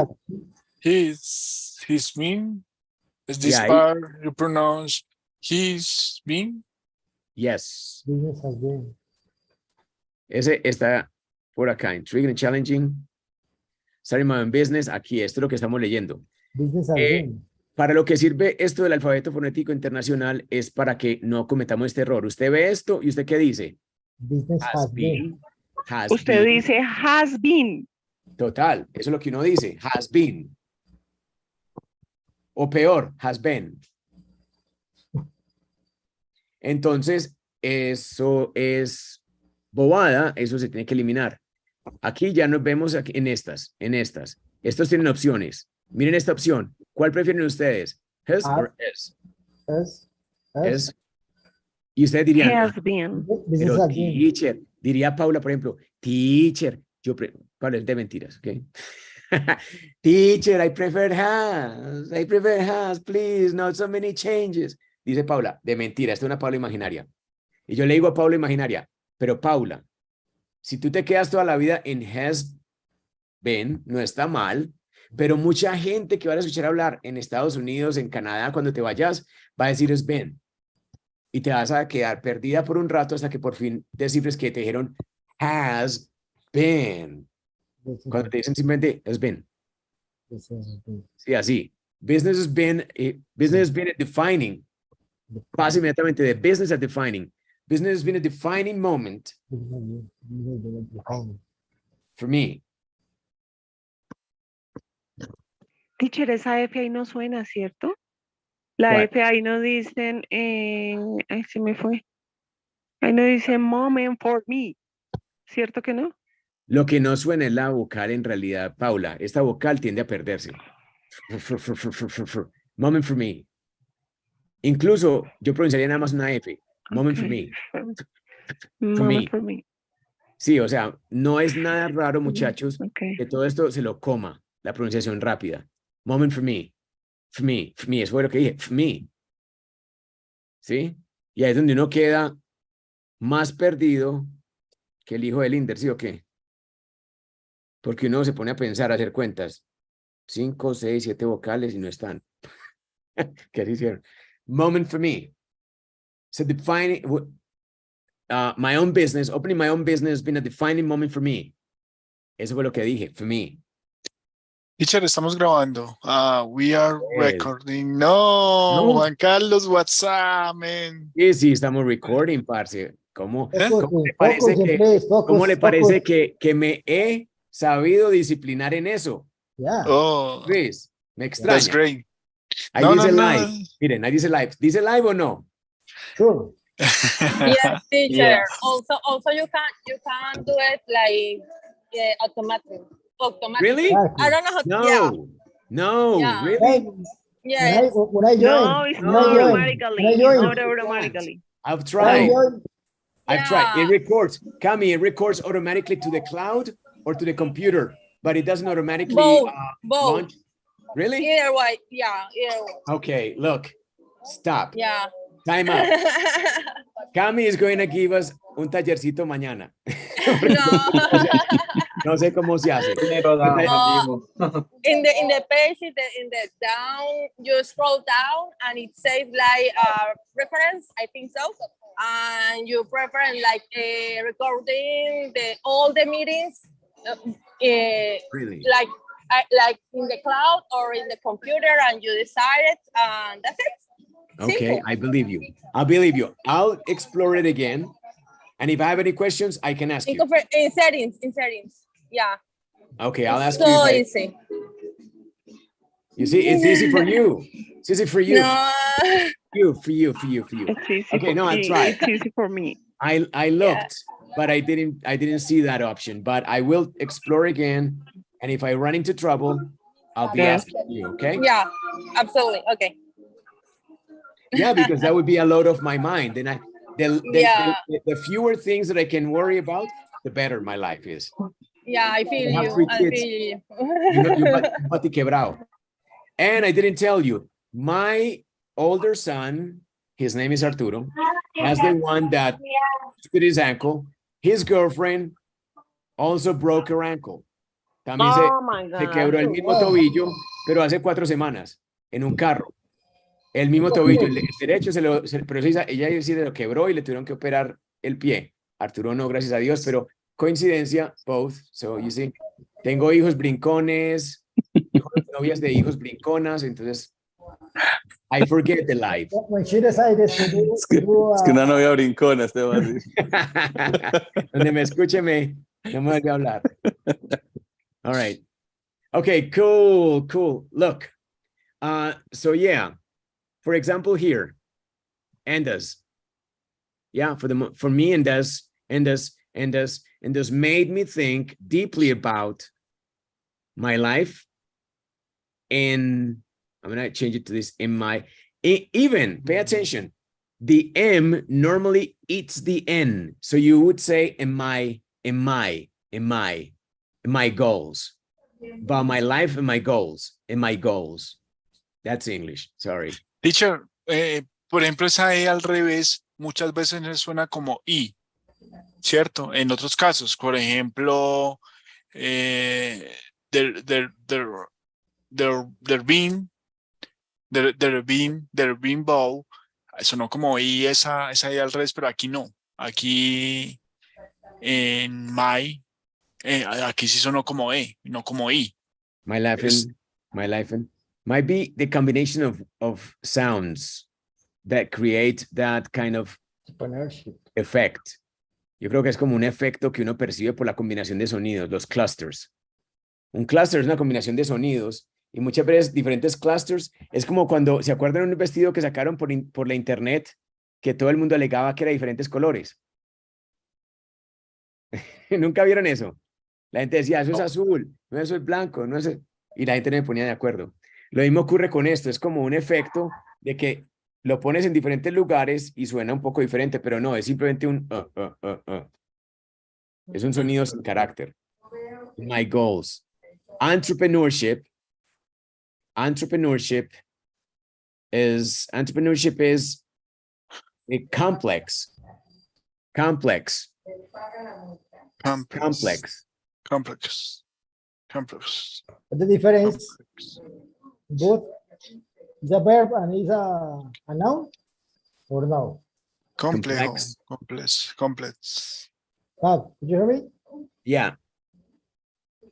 He's mean. Is this Yeah, part you pronounce he's mean? yes. Business has been. Ese está por acá. Intriguing and challenging. Starting my own business. Aquí, esto es lo que estamos leyendo. Business has been. Para lo que sirve esto del alfabeto fonético internacional es para que no cometamos este error. Usted ve esto y usted ¿qué dice? Business has been. Has Usted been. dice has been. Total, eso es lo que uno dice. Has been. O peor, has been. Entonces, eso es bobada, eso se tiene que eliminar. Aquí ya nos vemos aquí en estas. Estos tienen opciones. Miren esta opción. ¿Cuál prefieren ustedes? Has or es? Es. Y ustedes dirían, Has been. Business pero has been. teacher, diría Paula, por ejemplo, teacher, Paula, es de mentiras, ¿ok? Teacher, I prefer has, please, not so many changes. Dice Paula, de mentira, esta es una Paula imaginaria. Y yo le digo a Paula imaginaria, pero Paula, si tú te quedas toda la vida en has been, no está mal, pero mucha gente que va a escuchar hablar en Estados Unidos, en Canadá, cuando te vayas, va a decir has been. Y te vas a quedar perdida por un rato hasta que por fin descifres que te dijeron has been. Cuando te dicen simplemente has been. Sí, así. Business has been defining. Pasa inmediatamente de business a defining. Business has been a defining moment for me. Teacher, esa F ahí no suena, ¿cierto? La ¿Cuál? F ahí no dicen, ay, se me fue. Ahí no dice moment for me, ¿cierto que no? Lo que no suena es la vocal en realidad, Paula. Esta vocal tiende a perderse. Moment for me. Incluso yo pronunciaría nada más una F. Moment for me. Moment for me. Sí, o sea, no es nada raro, muchachos, Okay. que todo esto se lo coma, la pronunciación rápida. Moment for me. For me. For me. Eso fue lo que dije. For me. ¿Sí? Y ahí es donde uno queda más perdido que el hijo del Inder, ¿sí o qué? Porque uno se pone a pensar, a hacer cuentas. 5, 6, 7 vocales y no están. ¿Qué se hicieron? Moment for me. So defining my own business, opening my own business has been a defining moment for me. Eso fue lo que dije, for me. Teacher, estamos grabando. We are Yes. recording. No, No. Juan Carlos, WhatsApp, man. Sí, sí, estamos recording, parce. ¿Cómo, ¿Eh? cómo le parece que me he sabido disciplinar en eso? Yeah. Oh, Luis, me that's extraña. great. Ahí No, dice no, no. live. Miren, ahí dice live. ¿Dice live o no? Sure. Yes, teacher. Yeah. Also you can do it like automatic. Really? I don't know how. No. Yeah. No, Yeah. really? Hey, Yes. when I join, No, it's when I not join, automatically. when I It's join, not automatically. I've when I tried. join, I've tried. It Yeah. records. Cami, it records automatically to the cloud or to the computer, but it doesn't automatically Both. Both. launch. Really? Either way. Yeah. Either way. Okay, look. Stop. Yeah. Time out. Cami is going to give us un tallercito mañana. No. No sé cómo se hace. Dinero da, No. amigo. in the page in the down, you scroll down and it says like reference, I think so, and you prefer like recording all the meetings Really? like in the cloud or in the computer, and you decide it, and that's it. Okay, Simple. I believe you. I believe you. I'll explore it again. And if I have any questions, I can ask you. In settings, yeah. Okay, I'll ask So you. easy. You see, it's easy for you. It's easy for you. No. For you. It's easy Okay, for no, I'll me. try. It's easy for me. I looked, but I didn't see that option. But I will explore again. And if I run into trouble, I'll be Yeah. asking you, okay? Yeah, absolutely. Okay. Yeah, because that would be a load off my mind. And Yeah. the fewer things that I can worry about, the better my life is. Yeah, I feel I have you. 3 I kids. feel you. You bati quebrado. And I didn't tell you, my older son, his name is Arturo, that's the one that twisted his ankle. His girlfriend also broke her ankle. También Oh my se God. quebró el mismo tobillo, pero hace 4 semanas, en un carro. El mismo tobillo, el derecho, pero ella se lo quebró y le tuvieron que operar el pie. Arturo no, gracias a Dios, pero coincidencia, both. So, you see, tengo hijos brincones, novias de hijos brinconas, entonces, I forget the life. When she decided to do, Es que una novia brincona, este va a decir. Donde me escuche, no me vuelve a hablar. All right. Okay, cool. Look, so yeah, for example, here, and does. Yeah, for me, and does made me think deeply about my life. And I'm gonna change it to this even pay attention. The M normally eats the N. So you would say in my goals. About my life and my goals. That's English, sorry. Teacher, por ejemplo, esa E al revés muchas veces suena como I, ¿cierto? En otros casos, por ejemplo, there been bow, sonó como I esa I al revés, pero aquí no. Aquí en my, aquí sí sonó como E, no como I. My life might be the combination of sounds that create that kind of effect. Yo creo que es como un efecto que uno percibe por la combinación de sonidos, los clusters. Un cluster es una combinación de sonidos y muchas veces diferentes clusters. Es como cuando, ¿se acuerdan de un vestido que sacaron por la internet que todo el mundo alegaba que era de diferentes colores? ¿Nunca vieron eso? La gente decía, eso es azul, no, eso es blanco, no es... Y la gente no me ponía de acuerdo. Lo mismo ocurre con esto, es como un efecto de que lo pones en diferentes lugares y suena un poco diferente, pero no, es simplemente un Es un sonido sin carácter. My goals. Entrepreneurship is a complex. The difference, both the verb and is a noun or no? Complex. Did you hear me? Yeah.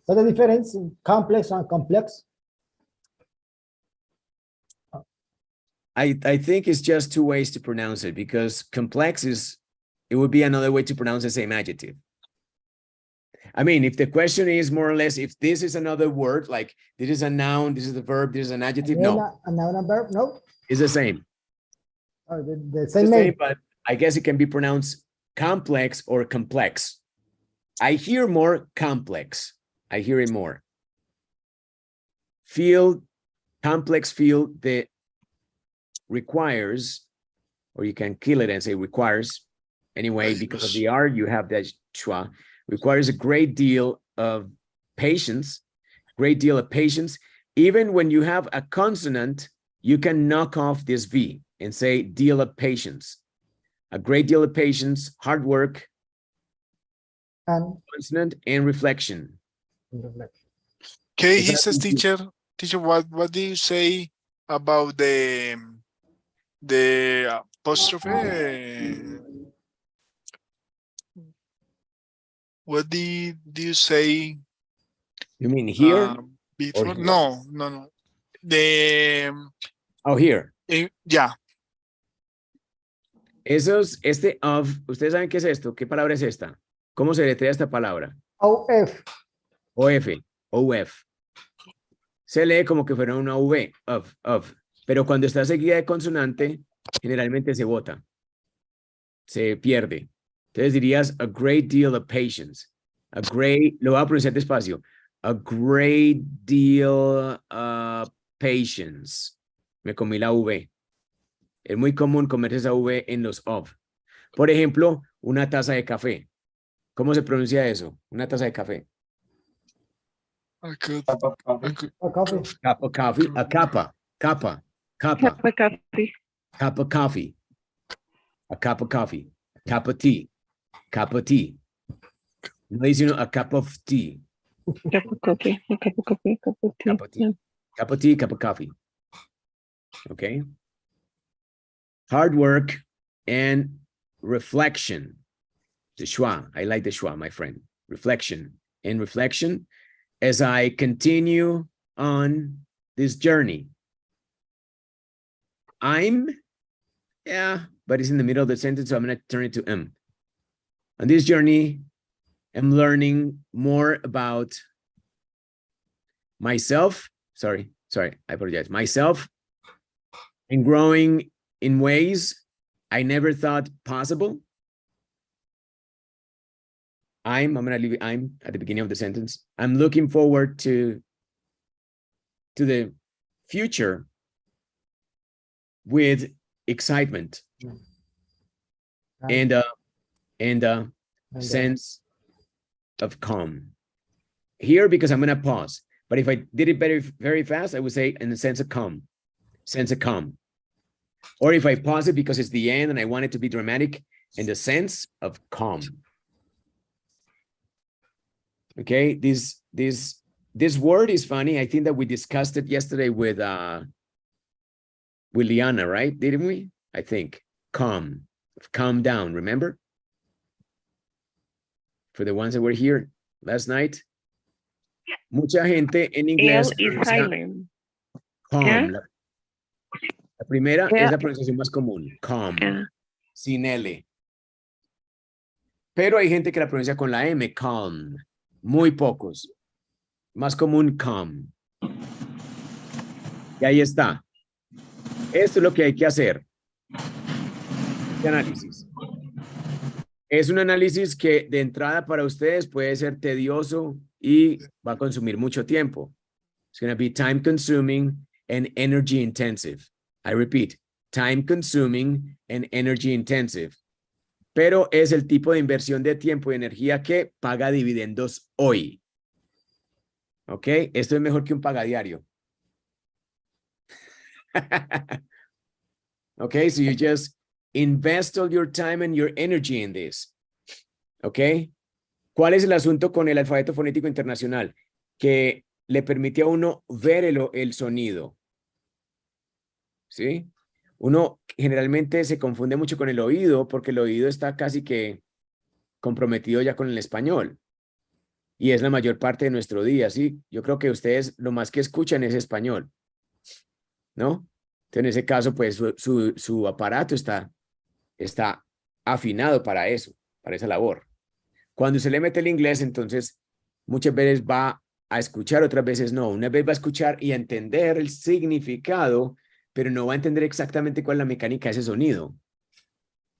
What's the difference in complex and complex? I think it's just 2 ways to pronounce it, because complex it would be another way to pronounce the same adjective. I mean, if the question is more or less, if this is another word, like this is a noun, this is a verb, this is an adjective, no. A noun and verb, no? It's the same. Oh, the It's same the name. same, but I guess it can be pronounced complex or complex. I hear more complex. I hear it more. Complex field that requires, or you can kill it and say requires. Anyway, because of the R, you have that schwa. Requires a great deal of patience. Even when you have a consonant, you can knock off this V and say deal of patience. A great deal of patience, hard work, And consonant, and reflection. Okay, he says, teacher, what do you say about the apostrophe? What did you say? You mean here? Before? Here? No. Here. Yeah. Este of, ¿ustedes saben qué es esto? ¿Qué palabra es esta? ¿Cómo se letrea esta palabra? OF. OF. Se lee como que fuera una V, of. Pero cuando está seguida de consonante, generalmente se bota. Se pierde. Entonces dirías a great deal of patience. Lo voy a pronunciar despacio. A great deal of patience. Me comí la V. Es muy común comerse esa V en los of. Por ejemplo, una taza de café. ¿Cómo se pronuncia eso? Una taza de café. A cup A coffee. Cup of coffee. A capa. Café. Cup of coffee. A cup of coffee. Cup of tea. Cup of tea. No dice uno a cup of tea. Cup of coffee. A cup of coffee. A cup of tea. Cup of tea. Cup of tea, cup of coffee. Okay. Hard work and reflection. The schwa. I like the schwa, my friend. Reflection. And reflection as I continue on this journey. I'm, yeah, but it's in the middle of the sentence, so I'm going to turn it to am. On this journey, I'm learning more about myself. Sorry, I apologize. Myself, and growing in ways I never thought possible. I'm going to leave I'm at the beginning of the sentence. I'm looking forward to the future with excitement and a sense of calm. Here, because I'm going to pause. But if I did it very fast, I would say in the sense of calm. Or if I pause it because it's the end and I want it to be dramatic, in the sense of calm. Okay, this word is funny. I think that we discussed it yesterday with Liana, right? Didn't we? I think calm down. Remember? For the ones that were here last night, mucha gente en inglés L is silent. calm. Yeah. La primera Yeah. es la pronunciación más común, calm, Yeah. sin L. Pero hay gente que la pronuncia con la M, calm. Muy pocos. Más común, calm. Y ahí está. Esto es lo que hay que hacer. Este análisis. Es un análisis que de entrada para ustedes puede ser tedioso y va a consumir mucho tiempo. It's going to be time consuming and energy intensive. I repeat, time consuming and energy intensive. Pero es el tipo de inversión de tiempo y energía que paga dividendos hoy. ¿Ok? Esto es mejor que un pagadiario. Okay, so you just invest all your time and your energy in this. ¿Ok? ¿Cuál es el asunto con el alfabeto fonético internacional? Que le permite a uno ver el sonido. ¿Sí? Uno generalmente se confunde mucho con el oído porque el oído está casi que comprometido ya con el español. Y es la mayor parte de nuestro día, ¿sí? Yo creo que ustedes lo más que escuchan es español, ¿no? Entonces, en ese caso, pues su aparato está afinado para eso, para esa labor. Cuando se le mete el inglés, entonces, muchas veces va a escuchar, otras veces no. Una vez va a escuchar y a entender el significado, pero no va a entender exactamente cuál es la mecánica de ese sonido.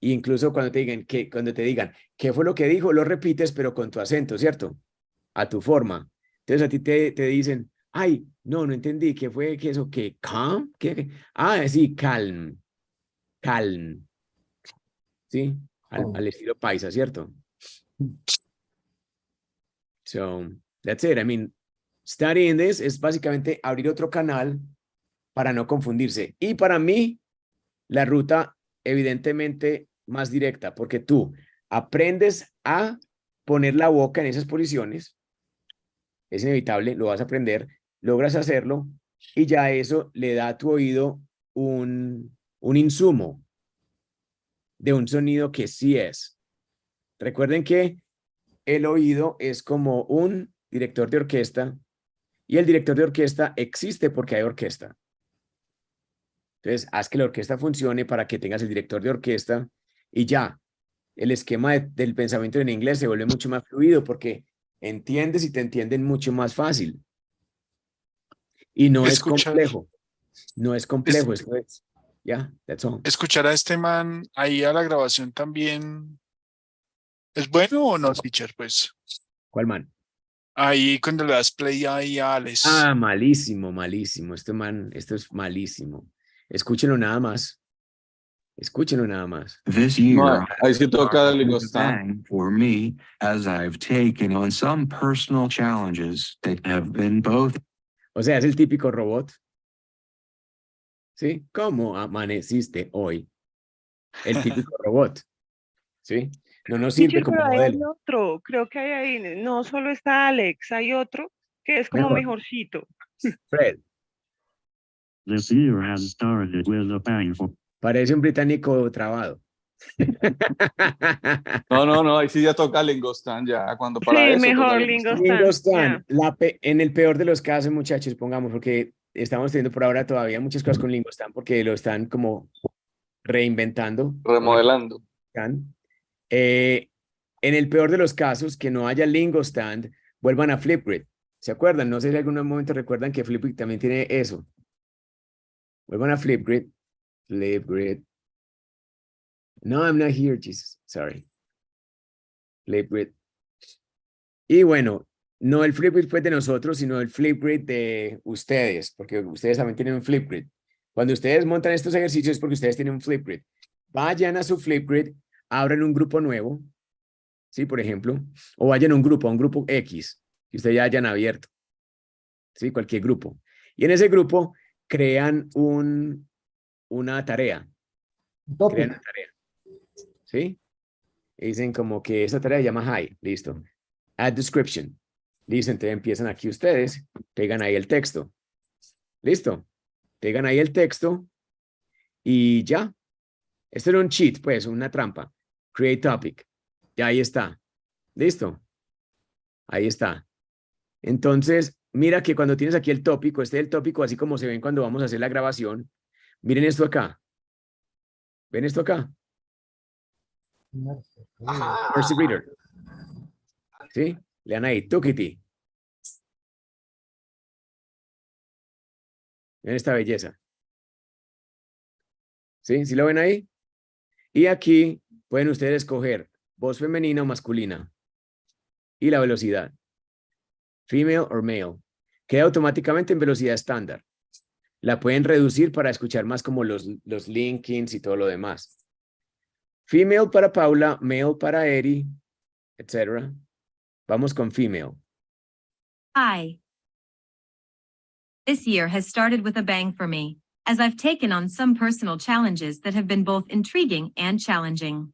E incluso cuando te digan, ¿qué fue lo que dijo? Lo repites, pero con tu acento, ¿cierto? A tu forma. Entonces a ti te dicen, ay, no entendí, ¿qué fue? ¿Qué eso? ¿Qué? ¿Calm? ¿Qué? Ah, sí, calm. ¿Sí? Al estilo paisa, ¿cierto? So, that's it. I mean, studying this es básicamente abrir otro canal para no confundirse. Y para mí, la ruta evidentemente más directa, porque tú aprendes a poner la boca en esas posiciones, es inevitable, lo vas a aprender, logras hacerlo, y ya eso le da a tu oído un insumo de un sonido que sí es. Recuerden que el oído es como un director de orquesta, y el director de orquesta existe porque hay orquesta. Entonces, haz que la orquesta funcione para que tengas el director de orquesta y ya, el esquema del pensamiento en inglés se vuelve mucho más fluido porque entiendes y te entienden mucho más fácil. Y no es complejo. No es complejo, esto es. Ya, that's all. Escuchar a este man ahí a la grabación también. ¿Es bueno o no, teacher? Pues. ¿Cuál man? Ahí cuando le das play ahí a Alex. Ah, malísimo. Esto es malísimo. Escúchenlo nada más. This year ahí sí toca el was a bang for me as I've taken on some personal challenges that have been both. O sea, es el típico robot. ¿Sí? ¿Cómo amaneciste hoy? El típico robot. ¿Sí? No sirve Teacher, como pero ahí hay modelo. otro, creo que no solo está Alex, hay otro que es como Mejor. mejorcito. Fred. This year has started with a bang for Parece un británico trabado. No, ahí sí ya toca Lingostan ya, cuando para Sí, eso toca mejor Lingostan. Lingostan. Lingostan, en el peor de los casos, muchachos, pongamos, porque estamos teniendo por ahora todavía muchas cosas con Lingostan, porque lo están como reinventando. Remodelando. En el peor de los casos, que no haya Lingostan, vuelvan a Flipgrid. ¿Se acuerdan? No sé si en algún momento recuerdan que Flipgrid también tiene eso. Vuelvan a Flipgrid. Flipgrid. No, I'm not here, Jesus. Sorry. Flipgrid. Y bueno, no el Flipgrid fue de nosotros, sino el Flipgrid de ustedes, porque ustedes también tienen un Flipgrid. Cuando ustedes montan estos ejercicios es porque ustedes tienen un Flipgrid. Vayan a su Flipgrid, abran un grupo nuevo, ¿sí? Por ejemplo, o vayan a un grupo X, que ustedes ya hayan abierto, ¿sí? Cualquier grupo. Y en ese grupo crean una tarea. Crean una tarea, ¿sí? Y dicen como que esa tarea se llama hi, listo. Add description. Listo, entonces empiezan aquí ustedes, pegan ahí el texto. Listo. Pegan ahí el texto y ya. Esto era un cheat, pues, una trampa. Create topic. Ya ahí está. Listo. Ahí está. Entonces, mira que cuando tienes aquí el tópico, este es el tópico, así como se ven cuando vamos a hacer la grabación. Miren esto acá. ¿Ven esto acá? Mercy Reader. ¿Sí? Lean ahí, Tukiti. Miren esta belleza. ¿Sí? ¿Sí lo ven ahí? Y aquí pueden ustedes escoger voz femenina o masculina. Y la velocidad. Female or male. Queda automáticamente en velocidad estándar. La pueden reducir para escuchar más como los linkings y todo lo demás. Female para Paula, male para Eri, etc. Vamos con female. Hi. This year has started with a bang for me, as I've taken on some personal challenges that have been both intriguing and challenging.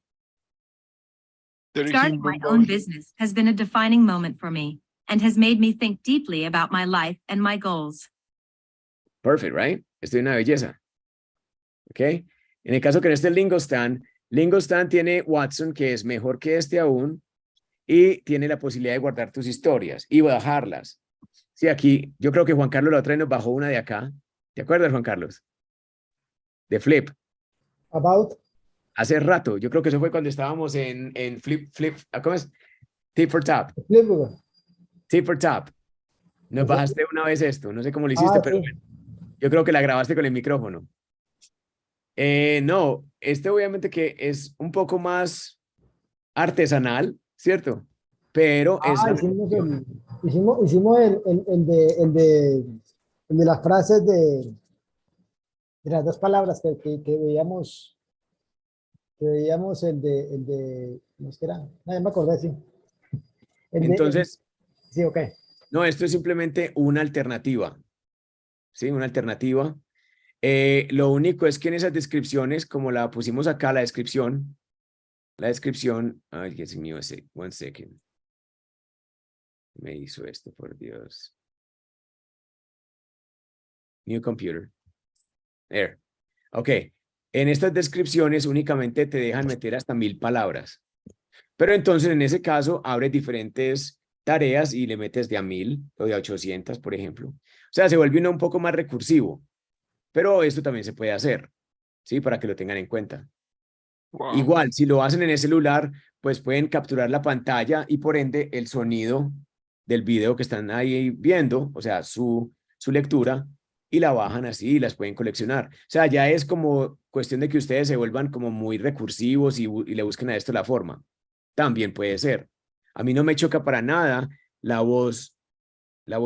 Starting my own business has been a defining moment for me, and has made me think deeply about my life and my goals. Perfect, right? Esto es una belleza. ¿Ok? En el caso que en este Lingostan tiene Watson, que es mejor que este aún, y tiene la posibilidad de guardar tus historias y bajarlas. Sí, aquí, yo creo que Juan Carlos la otra vez nos bajó una de acá. ¿Te acuerdas, Juan Carlos? De Flip. About. Hace rato, yo creo que eso fue cuando estábamos en Flip, ¿cómo es? Tip for Tap. Tip for Tap. Nos bajaste una vez esto, no sé cómo lo hiciste, pero bueno, yo creo que la grabaste con el micrófono. No, este obviamente que es un poco más artesanal, ¿cierto? Pero es... Hicimos el de las frases de las dos palabras que veíamos, el de, ¿cómo es que era? No, me acordé, sí. Entonces, sí, ok. No, esto es simplemente una alternativa, ¿sí? Una alternativa. Lo único es que en esas descripciones, como la pusimos acá, la descripción, ay, Dios mío, one second. Me hizo esto, por Dios. New computer. There. Ok. En estas descripciones únicamente te dejan meter hasta 1000 palabras. Pero entonces en ese caso abres diferentes tareas y le metes de a 1000 o de a 800, por ejemplo. O sea, se vuelve un poco más recursivo. Pero esto también se puede hacer, ¿sí? Para que lo tengan en cuenta. Wow. Igual, si lo hacen en el celular, pues pueden capturar la pantalla y por ende el sonido del video que están ahí viendo, o sea, su lectura, y la bajan así y las pueden coleccionar. O sea, ya es como cuestión de que ustedes se vuelvan como muy recursivos y le busquen a esto la forma. También puede ser. A mí no me choca para nada la voz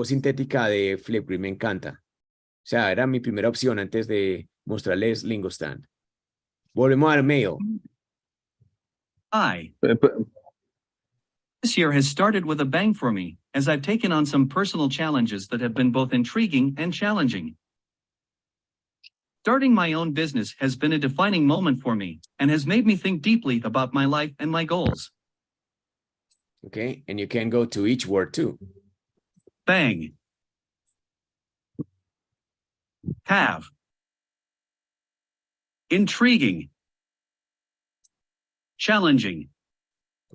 sintética de Flipgrid, me encanta. O sea, era mi primera opción antes de mostrarles Lingostan. Volvemos al mail. Hi. This year has started with a bang for me, as I've taken on some personal challenges that have been both intriguing and challenging. Starting my own business has been a defining moment for me, and has made me think deeply about my life and my goals. Okay, and you can go to each word too. Bang. Have. intriguing, challenging.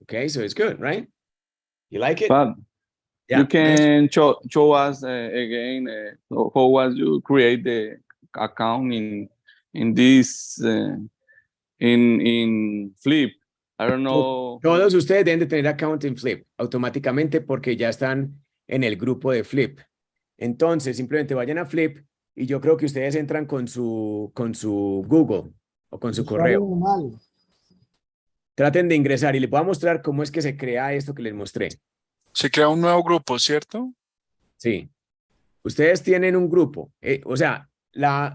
Okay, so it's good, right? You like it? But Yeah. you can show us again how was you create the account in this in Flip. I don't know. Todos ustedes deben de tener account en Flip automáticamente porque ya están en el grupo de Flip. Entonces, simplemente vayan a Flip y yo creo que ustedes entran con su Google o con su correo. Traten de ingresar y les voy a mostrar cómo es que se crea esto que les mostré. Se crea un nuevo grupo, ¿cierto? Sí. Ustedes tienen un grupo. O sea,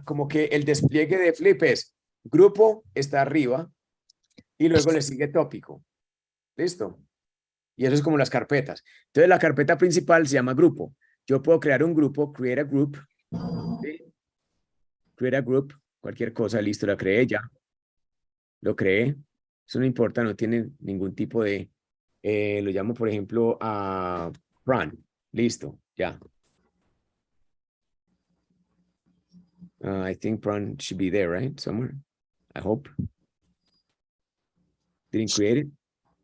como que el despliegue de Flip es grupo está arriba y luego le sigue tópico. ¿Listo? Y eso es como las carpetas. Entonces, la carpeta principal se llama grupo. Yo puedo crear un grupo, create a group. ¿Sí? Create a group, cualquier cosa, listo, la creé ya. Lo creé. Eso no importa, no tiene ningún tipo de... lo llamo, por ejemplo, a run. Listo, ya. I think run should be there, right? Somewhere. I hope. Didn't create it.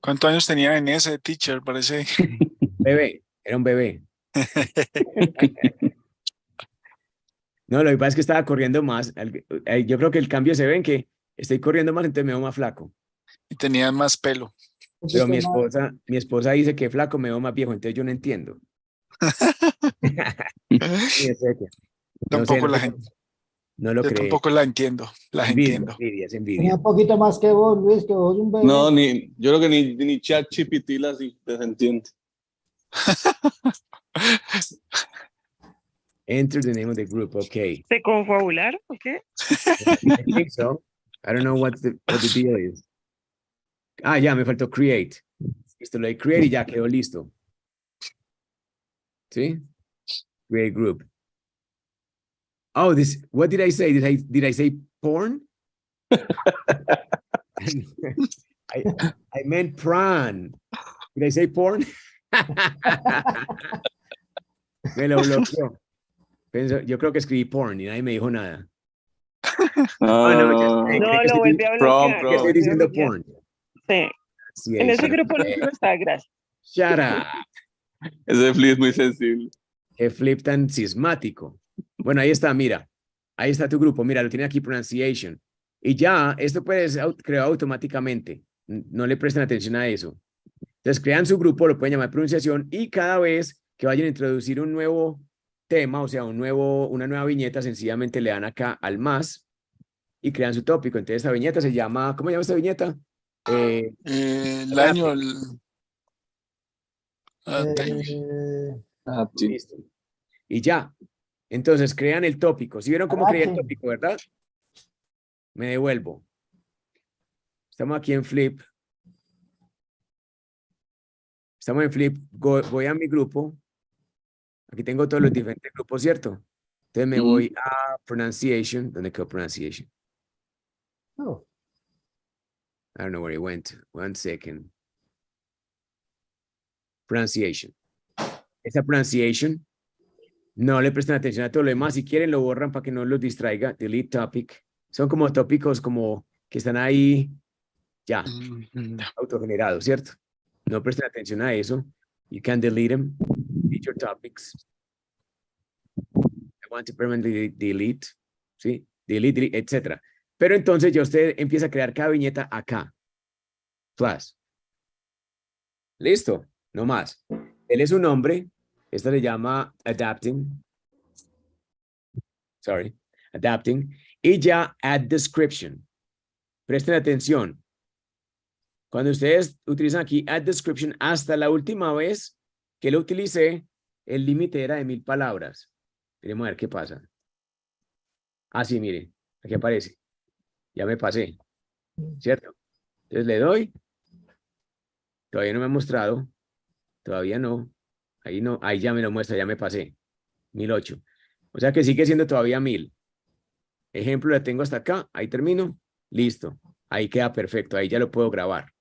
¿Cuántos años tenía en ese teacher? Parece. Bebé, era un bebé. No, lo que pasa es que estaba corriendo más. Yo creo que el cambio se ve en que estoy corriendo más, entonces me veo más flaco. Y tenía más pelo. Pero mi esposa dice que flaco me veo más viejo, entonces yo no entiendo. Tampoco la gente. No lo creo. Tampoco la entiendo. La entiendo. Envidia, es envidia. Tenía un poquito más que vos, Luis, que vos un bebé. No, yo creo que ni ChatGPT las entiende. Enter the name of the group, okay. ¿Se confabular o qué? I think so. I don't know what the deal is. Ah, ya, me faltó create. Listo, lo de create y ya quedó listo. ¿Sí? Create group. Oh, what did I say? Did I say porn? I meant prawn. Did I say porn? Me lo bloqueó. Yo creo que escribí porn y nadie me dijo nada. No, lo vuelve a bloquear. Estoy diciendo porn. Sí. Sí, en ese grupo no está, gracias. Shut up. Ese flip es muy sensible. Qué flip tan sismático. Bueno, ahí está, mira. Ahí está tu grupo. Mira, lo tiene aquí pronunciation. Y ya, esto puede ser creado automáticamente. No le presten atención a eso. Entonces, crean su grupo, lo pueden llamar pronunciación y cada vez que vayan a introducir un nuevo tema, o sea, una nueva viñeta, sencillamente le dan acá al más y crean su tópico. Entonces, esta viñeta se llama, ¿cómo se llama esta viñeta? El año. Listo. Y ya. Entonces, crean el tópico. ¿Sí vieron cómo creé el tópico, verdad? Me devuelvo. Estamos aquí en Flip. Estamos en Flip. Voy a mi grupo. Aquí tengo todos los diferentes grupos, ¿cierto? Entonces me voy a pronunciation. ¿Dónde quedó pronunciation? Oh. I don't know where it went. One second. Pronunciation. Esa pronunciation, no le presten atención a todo lo demás. Si quieren, lo borran para que no los distraiga. Delete topic. Son como tópicos como que están ahí ya, autogenerados, ¿cierto? No presten atención a eso. You can delete them. Delete your topics. I want to permanently delete. ¿Sí? Delete, etc. Pero entonces ya usted empieza a crear cada viñeta acá. Plus. Listo. No más. Él es un nombre. Esta se llama adapting. Sorry. Adapting. Y ya add description. Presten atención. Cuando ustedes utilizan aquí add description, hasta la última vez que lo utilicé, el límite era de 1000 palabras. Queremos ver qué pasa. Ah, sí, mire. Aquí aparece. Ya me pasé. ¿Cierto? Entonces le doy. Todavía no me ha mostrado. Todavía no. Ahí no. Ahí ya me lo muestra. Ya me pasé. 1008. O sea que sigue siendo todavía 1000. Ejemplo, la tengo hasta acá. Ahí termino. Listo. Ahí queda perfecto. Ahí ya lo puedo grabar.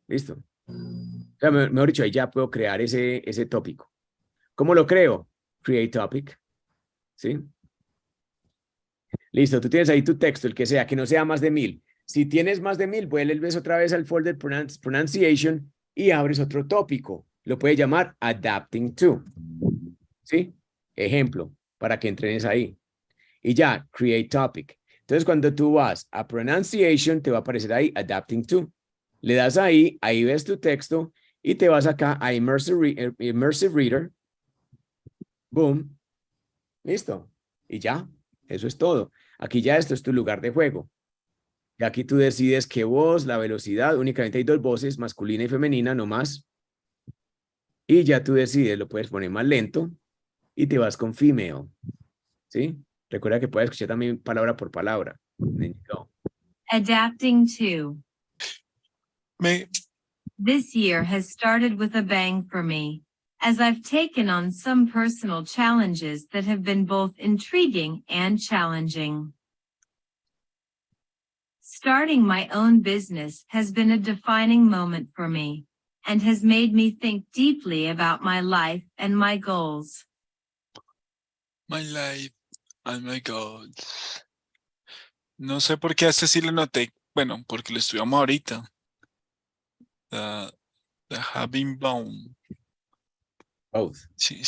Listo. O sea, mejor dicho, ahí ya puedo crear ese tópico. ¿Cómo lo creo? Create topic. ¿Sí? Listo, tú tienes ahí tu texto, el que sea, que no sea más de 1000. Si tienes más de 1000, vuelves otra vez al folder pronunciation y abres otro tópico. Lo puedes llamar adapting to. ¿Sí? Ejemplo, para que entrenes ahí. Y ya, create topic. Entonces, cuando tú vas a pronunciation, te va a aparecer ahí adapting to. Le das ahí ves tu texto y te vas acá a immersive reader. Boom. Listo. Y ya, eso es todo. Aquí ya esto es tu lugar de juego. Y aquí tú decides qué voz, la velocidad, únicamente hay 2 voces, masculina y femenina, no más. Y ya tú decides, lo puedes poner más lento y te vas con female. ¿Sí? Recuerda que puedes escuchar también palabra por palabra. Then you go. Adapting to. Me, This year has started with a bang for me, as I've taken on some personal challenges that have been both intriguing and challenging. Starting my own business has been a defining moment for me, and has made me think deeply about my life and my goals. my life and my God. No sé por qué a este sí le noté. Bueno, porque lo estudiamos ahorita. The having bound. Both. Sí,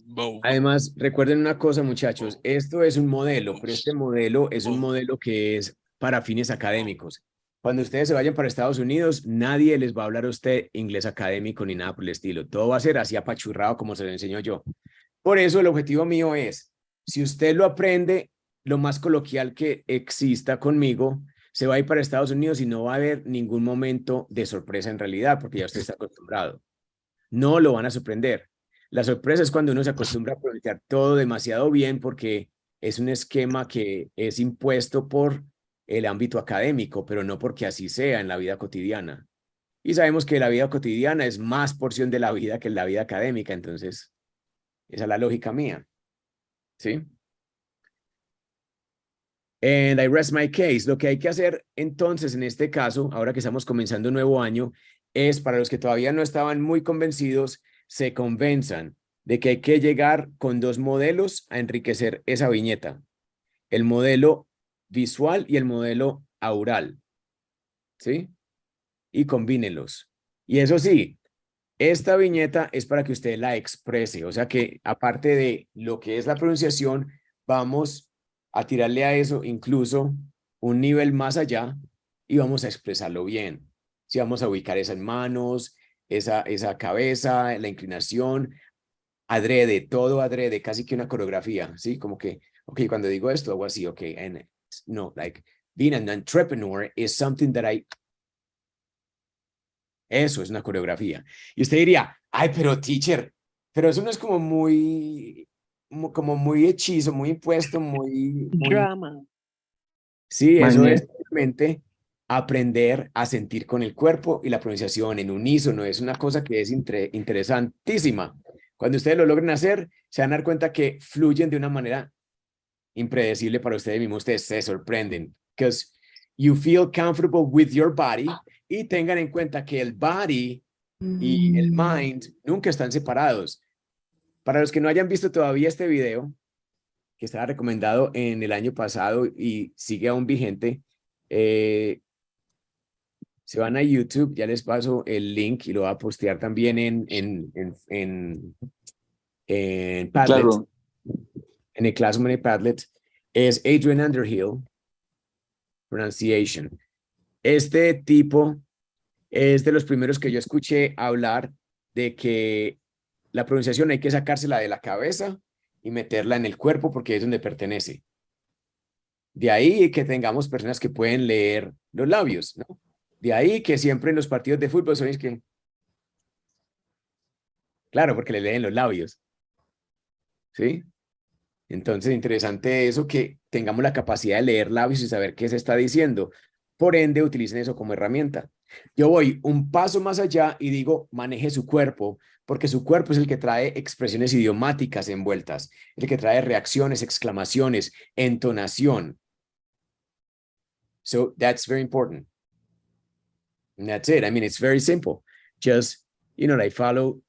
both. Además, recuerden una cosa, muchachos. Esto es un modelo, pero este modelo es un modelo que es para fines académicos. Cuando ustedes se vayan para Estados Unidos, nadie les va a hablar a usted inglés académico ni nada por el estilo. Todo va a ser así apachurrado como se lo enseño yo. Por eso el objetivo mío es, si usted lo aprende lo más coloquial que exista conmigo, se va a ir para Estados Unidos y no va a haber ningún momento de sorpresa en realidad, porque ya usted está acostumbrado. No lo van a sorprender. La sorpresa es cuando uno se acostumbra a pronunciar todo demasiado bien porque es un esquema que es impuesto por el ámbito académico, pero no porque así sea en la vida cotidiana. Y sabemos que la vida cotidiana es más porción de la vida que la vida académica, entonces esa es la lógica mía. ¿Sí? And I rest my case. Lo que hay que hacer entonces en este caso, ahora que estamos comenzando un nuevo año, es para los que todavía no estaban muy convencidos, se convenzan de que hay que llegar con 2 modelos a enriquecer esa viñeta. El modelo visual y el modelo aural. ¿Sí? Y combínenlos. Y eso sí, esta viñeta es para que usted la exprese. O sea que aparte de lo que es la pronunciación, vamos a tirarle a eso incluso un nivel más allá y vamos a expresarlo bien. Si vamos a ubicar esas manos, esa cabeza, la inclinación, adrede, todo adrede, casi que una coreografía, ¿sí? Como que, ok, cuando digo esto, hago así, ok, and no, like, being an entrepreneur is something that Eso es una coreografía. Y usted diría, ay, pero teacher, pero eso no es como muy hechizo, muy impuesto, muy... Drama. Sí, eso Mañe. es simplemente aprender a sentir con el cuerpo y la pronunciación en unísono. Es una cosa que es interesantísima. Cuando ustedes lo logren hacer, se van a dar cuenta que fluyen de una manera impredecible para ustedes mismos. Ustedes se sorprenden. Because you feel comfortable with your body. Y tengan en cuenta que el body y el mind nunca están separados. Para los que no hayan visto todavía este video, que estaba recomendado en el año pasado y sigue aún vigente, se van a YouTube, ya les paso el link y lo voy a postear también en Padlet, Claro. en el Classroom en Padlet. Es Adrian Underhill, Pronunciation. Este tipo es de los primeros que yo escuché hablar de que la pronunciación hay que sacársela de la cabeza y meterla en el cuerpo porque es donde pertenece. De ahí que tengamos personas que pueden leer los labios, ¿no? De ahí que siempre en los partidos de fútbol son que... Claro, porque le leen los labios. ¿Sí? Entonces, interesante eso, que tengamos la capacidad de leer labios y saber qué se está diciendo. Por ende, utilicen eso como herramienta. Yo voy un paso más allá y digo, maneje su cuerpo, porque su cuerpo es el que trae expresiones idiomáticas envueltas, el que trae reacciones, exclamaciones, entonación. So that's very important. And that's it. I mean, it's very simple. Just, like follow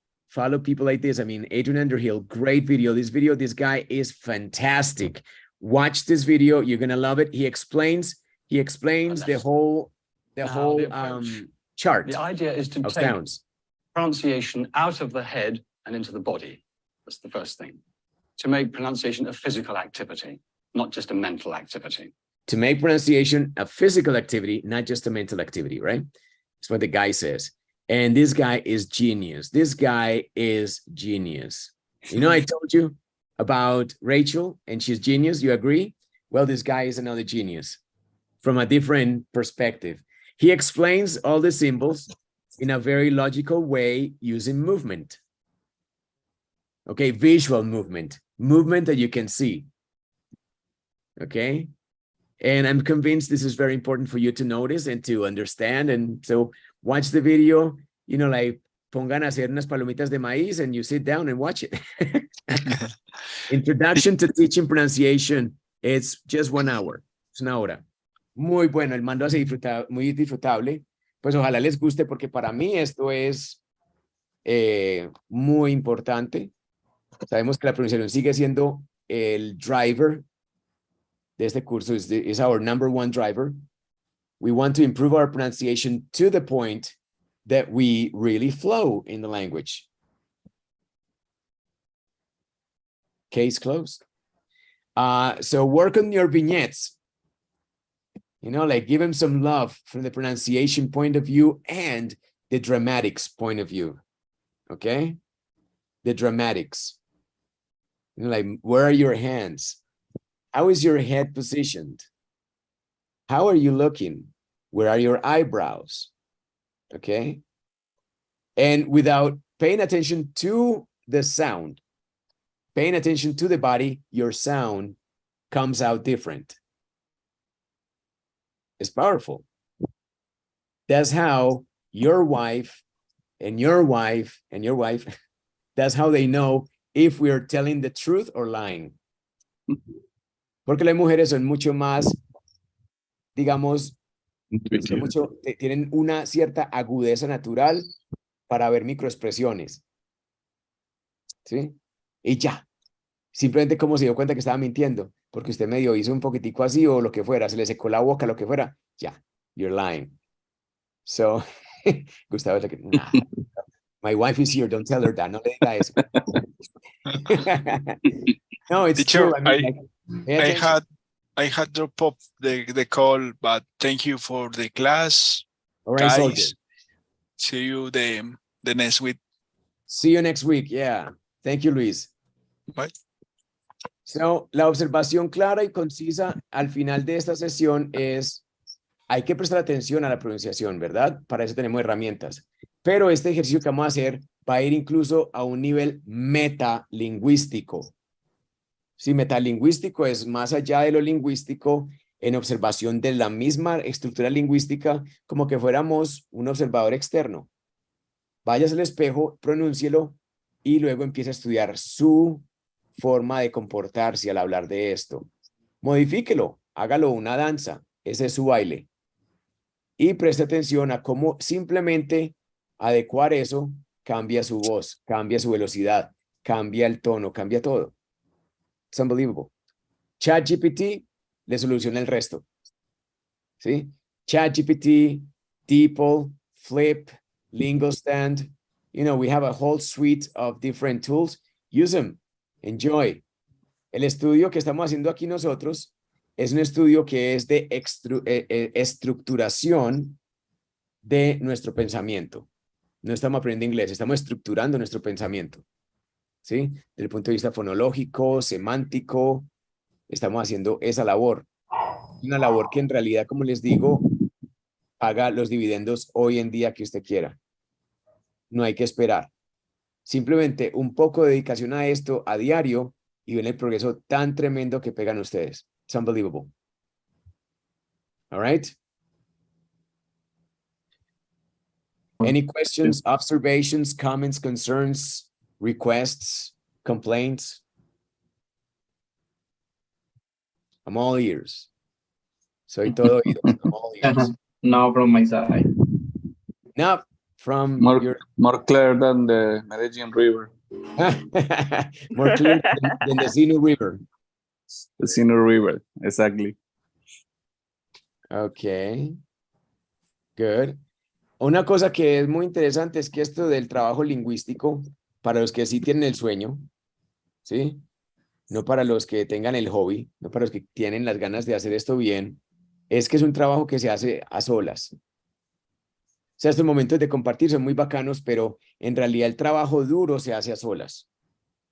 people like this. I mean, Adrian Underhill, great video. This guy is fantastic. Watch this video. You're gonna love it. He explains the whole chart. The idea is to of take sounds. pronunciation out of the head and into the body. That's the first thing. To make pronunciation a physical activity, not just a mental activity. To make pronunciation a physical activity, not just a mental activity, right? That's what the guy says. And this guy is genius. This guy is genius. You know, I told you about Rachel and she's genius. You agree? Well, this guy is another genius from a different perspective. He explains all the symbols in a very logical way using movement. Okay, visual movement that you can see. Okay, and I'm convinced this is very important for you to notice and to understand. And so watch the video, you know, like pongan a hacer unas palomitas de maíz and you sit down and watch it. Introduction to Teaching Pronunciation. It's just 1 hour. Es una hora. Muy bueno, el mando hace muy disfrutable. Pues ojalá les guste porque para mí esto es muy importante. Sabemos que la pronunciación sigue siendo el driver de este curso, is our #1 driver. We want to improve our pronunciation to the point that we really flow in the language. Case closed. So work on your vignettes. You know, like give him some love from the pronunciation point of view and the dramatics point of view. Okay? The dramatics. You know, like, where are your hands? How is your head positioned? How are you looking? Where are your eyebrows? Okay? And without paying attention to the sound, paying attention to the body, your sound comes out different. It's powerful. That's how your wife and your wife and your wife, that's how they know if we are telling the truth or lying. Porque las mujeres son mucho más, digamos, tienen una cierta agudeza natural para ver microexpresiones. ¿Sí? Y ya. Simplemente como se dio cuenta que estaba mintiendo, porque usted medio hizo un poquitico así o lo que fuera, se le secó la boca, lo que fuera, ya, you're lying. So, Gustavo es like, nah, my wife is here, don't tell her that, no le diga eso. No, it's Teacher, true. I mean, I had dropped off the call, but thank you for the class. All right, soldier. Guys, see you the next week. See you next week. Yeah. Thank you, Luis. Bye. So, la observación clara y concisa al final de esta sesión es, hay que prestar atención a la pronunciación, ¿verdad? Para eso tenemos herramientas. Pero este ejercicio que vamos a hacer va a ir incluso a un nivel metalingüístico. Sí, metalingüístico es más allá de lo lingüístico en observación de la misma estructura lingüística, como que fuéramos un observador externo. Váyase al espejo, pronúncielo y luego empiece a estudiar su forma de comportarse al hablar de esto. Modifíquelo, hágalo una danza, ese es su baile. Y preste atención a cómo simplemente adecuar eso cambia su voz, cambia su velocidad, cambia el tono, cambia todo. It's unbelievable. ChatGPT le soluciona el resto. ¿Sí? ChatGPT, DeepL, Flip, LingoStand. You know, we have a whole suite of different tools. Use them. Enjoy. El estudio que estamos haciendo aquí nosotros es un estudio que es de estructuración de nuestro pensamiento. No estamos aprendiendo inglés, estamos estructurando nuestro pensamiento. ¿Sí? Desde el punto de vista fonológico, semántico, estamos haciendo esa labor. Una labor que en realidad, como les digo, haga los dividendos hoy en día que usted quiera. No hay que esperar. Simplemente un poco de dedicación a esto a diario y ven el progreso tan tremendo que pegan ustedes. It's unbelievable. All right. Any questions, observations, comments, concerns, requests, complaints? I'm all ears. Soy todo oído. I'm all ears. No, from my side. No, from more clear than the Medellín River. More clear than the Zinu River. The Sino River, exactly. Okay. Good. Una cosa que es muy interesante es que esto del trabajo lingüístico, para los que sí tienen el sueño, ¿sí? No para los que tengan el hobby, no para los que tienen las ganas de hacer esto bien, es que es un trabajo que se hace a solas. O sea, estos momentos de compartir son muy bacanos, pero en realidad el trabajo duro se hace a solas,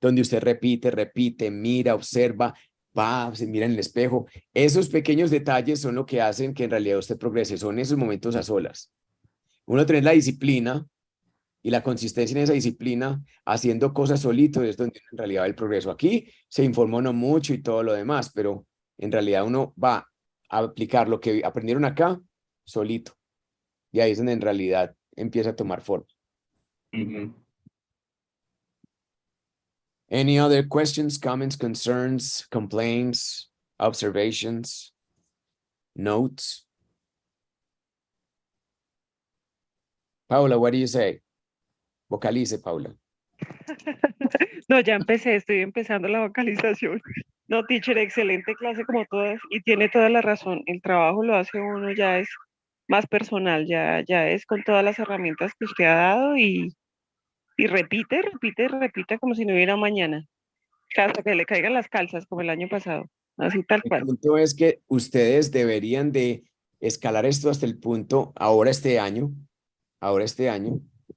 donde usted repite, mira, observa, va, se mira en el espejo. Esos pequeños detalles son lo que hacen que en realidad usted progrese, son esos momentos a solas. Uno tiene la disciplina y la consistencia en esa disciplina, haciendo cosas solito, es donde en realidad va el progreso. Aquí se informó no mucho y todo lo demás, pero en realidad uno va a aplicar lo que aprendieron acá solito. Y ahí es donde en realidad empieza a tomar forma. Any other questions, comments, concerns, complaints, observations, notes? Paula, what do you say? Vocalice, Paula. No, ya empecé, estoy empezando la vocalización. No, teacher, excelente clase como todas y tiene toda la razón. El trabajo lo hace uno, ya es más personal, ya es con todas las herramientas que usted ha dado y repite como si no hubiera mañana, hasta que le caigan las calzas como el año pasado, así tal El cual. punto es que ustedes deberían de escalar esto hasta el punto, ahora este año,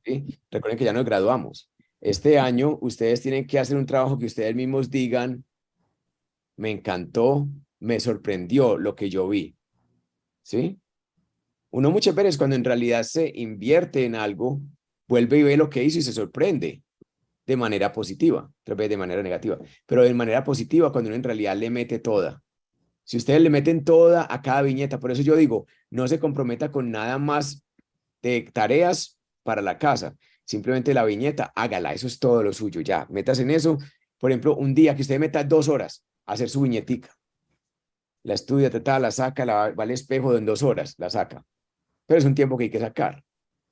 ¿sí? Recuerden que ya nos graduamos. Este año ustedes tienen que hacer un trabajo que ustedes mismos digan, me encantó, me sorprendió lo que yo vi, ¿sí? Uno muchas veces cuando en realidad se invierte en algo, vuelve y ve lo que hizo y se sorprende de manera positiva, otra vez de manera negativa, pero de manera positiva cuando uno en realidad le mete toda. Si ustedes le meten toda a cada viñeta, por eso yo digo, no se comprometa con nada más de tareas para la casa. Simplemente la viñeta, hágala, eso es todo lo suyo, ya, metas en eso. Por ejemplo, un día que usted meta 2 horas a hacer su viñetica, la estudia, la saca, va al espejo en 2 horas, la saca. Pero es un tiempo que hay que sacar,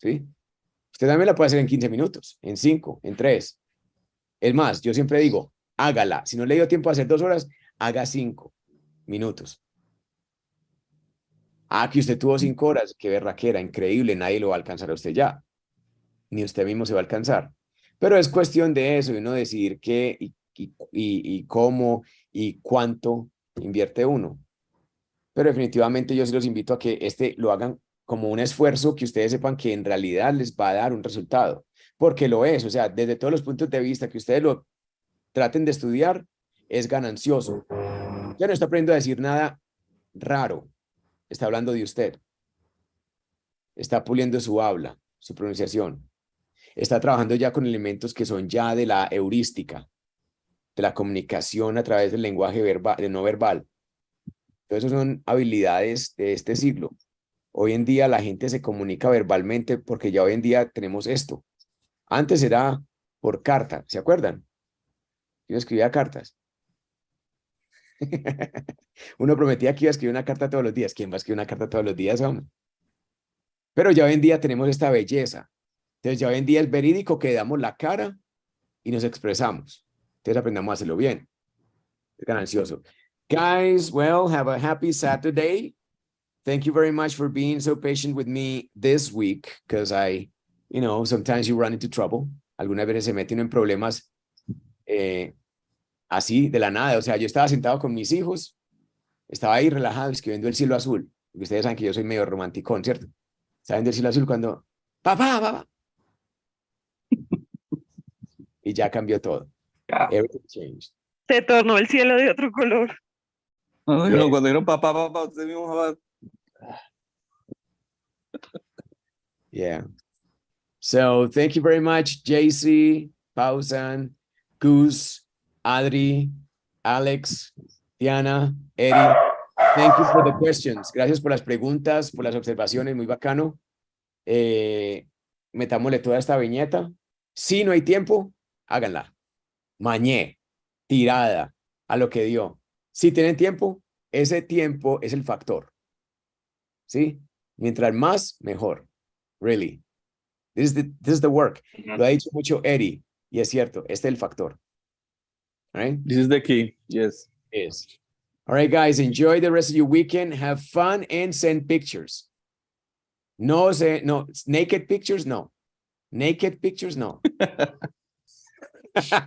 ¿sí? Usted también la puede hacer en 15 minutos, en 5, en 3. Es más, yo siempre digo, hágala. Si no le dio tiempo a hacer 2 horas, haga 5 minutos. Ah, que usted tuvo 5 horas, qué berraquera, increíble, nadie lo va a alcanzar a usted ya, ni usted mismo se va a alcanzar. Pero es cuestión de eso, de uno decidir qué y cómo y cuánto invierte uno. Pero definitivamente yo sí los invito a que lo hagan como un esfuerzo que ustedes sepan que en realidad les va a dar un resultado, porque lo es, o sea, desde todos los puntos de vista que ustedes lo traten de estudiar, es ganancioso. Ya no está aprendiendo a decir nada raro, está hablando de usted. Está puliendo su habla, su pronunciación. Está trabajando ya con elementos que son ya de la heurística, de la comunicación a través del lenguaje verbal, de no verbal. Entonces, eso son habilidades de este siglo. Hoy en día la gente se comunica verbalmente porque ya hoy en día tenemos esto. Antes era por carta, ¿se acuerdan? Yo escribía cartas. Uno prometía que iba a escribir una carta todos los días. ¿Quién va a escribir una carta todos los días, hombre? Pero ya hoy en día tenemos esta belleza. Entonces ya hoy en día es verídico que damos la cara y nos expresamos. Entonces aprendamos a hacerlo bien. Es ganancioso. Guys, well, have a happy Saturday. Thank you very much for being so patient with me this week, because sometimes you run into trouble. Algunas veces se mete uno en problemas así de la nada. O sea, yo estaba sentado con mis hijos, estaba ahí relajado escribiendo el cielo azul. Porque ustedes saben que yo soy medio romanticón, ¿cierto? Estaba viendo el cielo azul cuando, papá. Y ya cambió todo. Everything changed. Se tornó el cielo de otro color. No, cuando dijeron papá, usted mismo va. Yeah. So thank you very much, JC, Pausan, Gus, Adri, Alex, Diana, Eddie. Thank you for the questions. Gracias por las preguntas, por las observaciones, muy bacano. Metámosle toda esta viñeta. Si no hay tiempo, háganla. Mañé, tirada, a lo que dio. Si tienen tiempo, ese tiempo es el factor. ¿Sí? Mientras más, mejor. Really. This is the work. Lo ha dicho mucho Eddie, y es cierto, este es el factor. All right? This is the key, yes. Is. All right, guys, enjoy the rest of your weekend. Have fun and send pictures. No, naked pictures, no. Naked pictures, no. All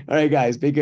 right, guys, be good.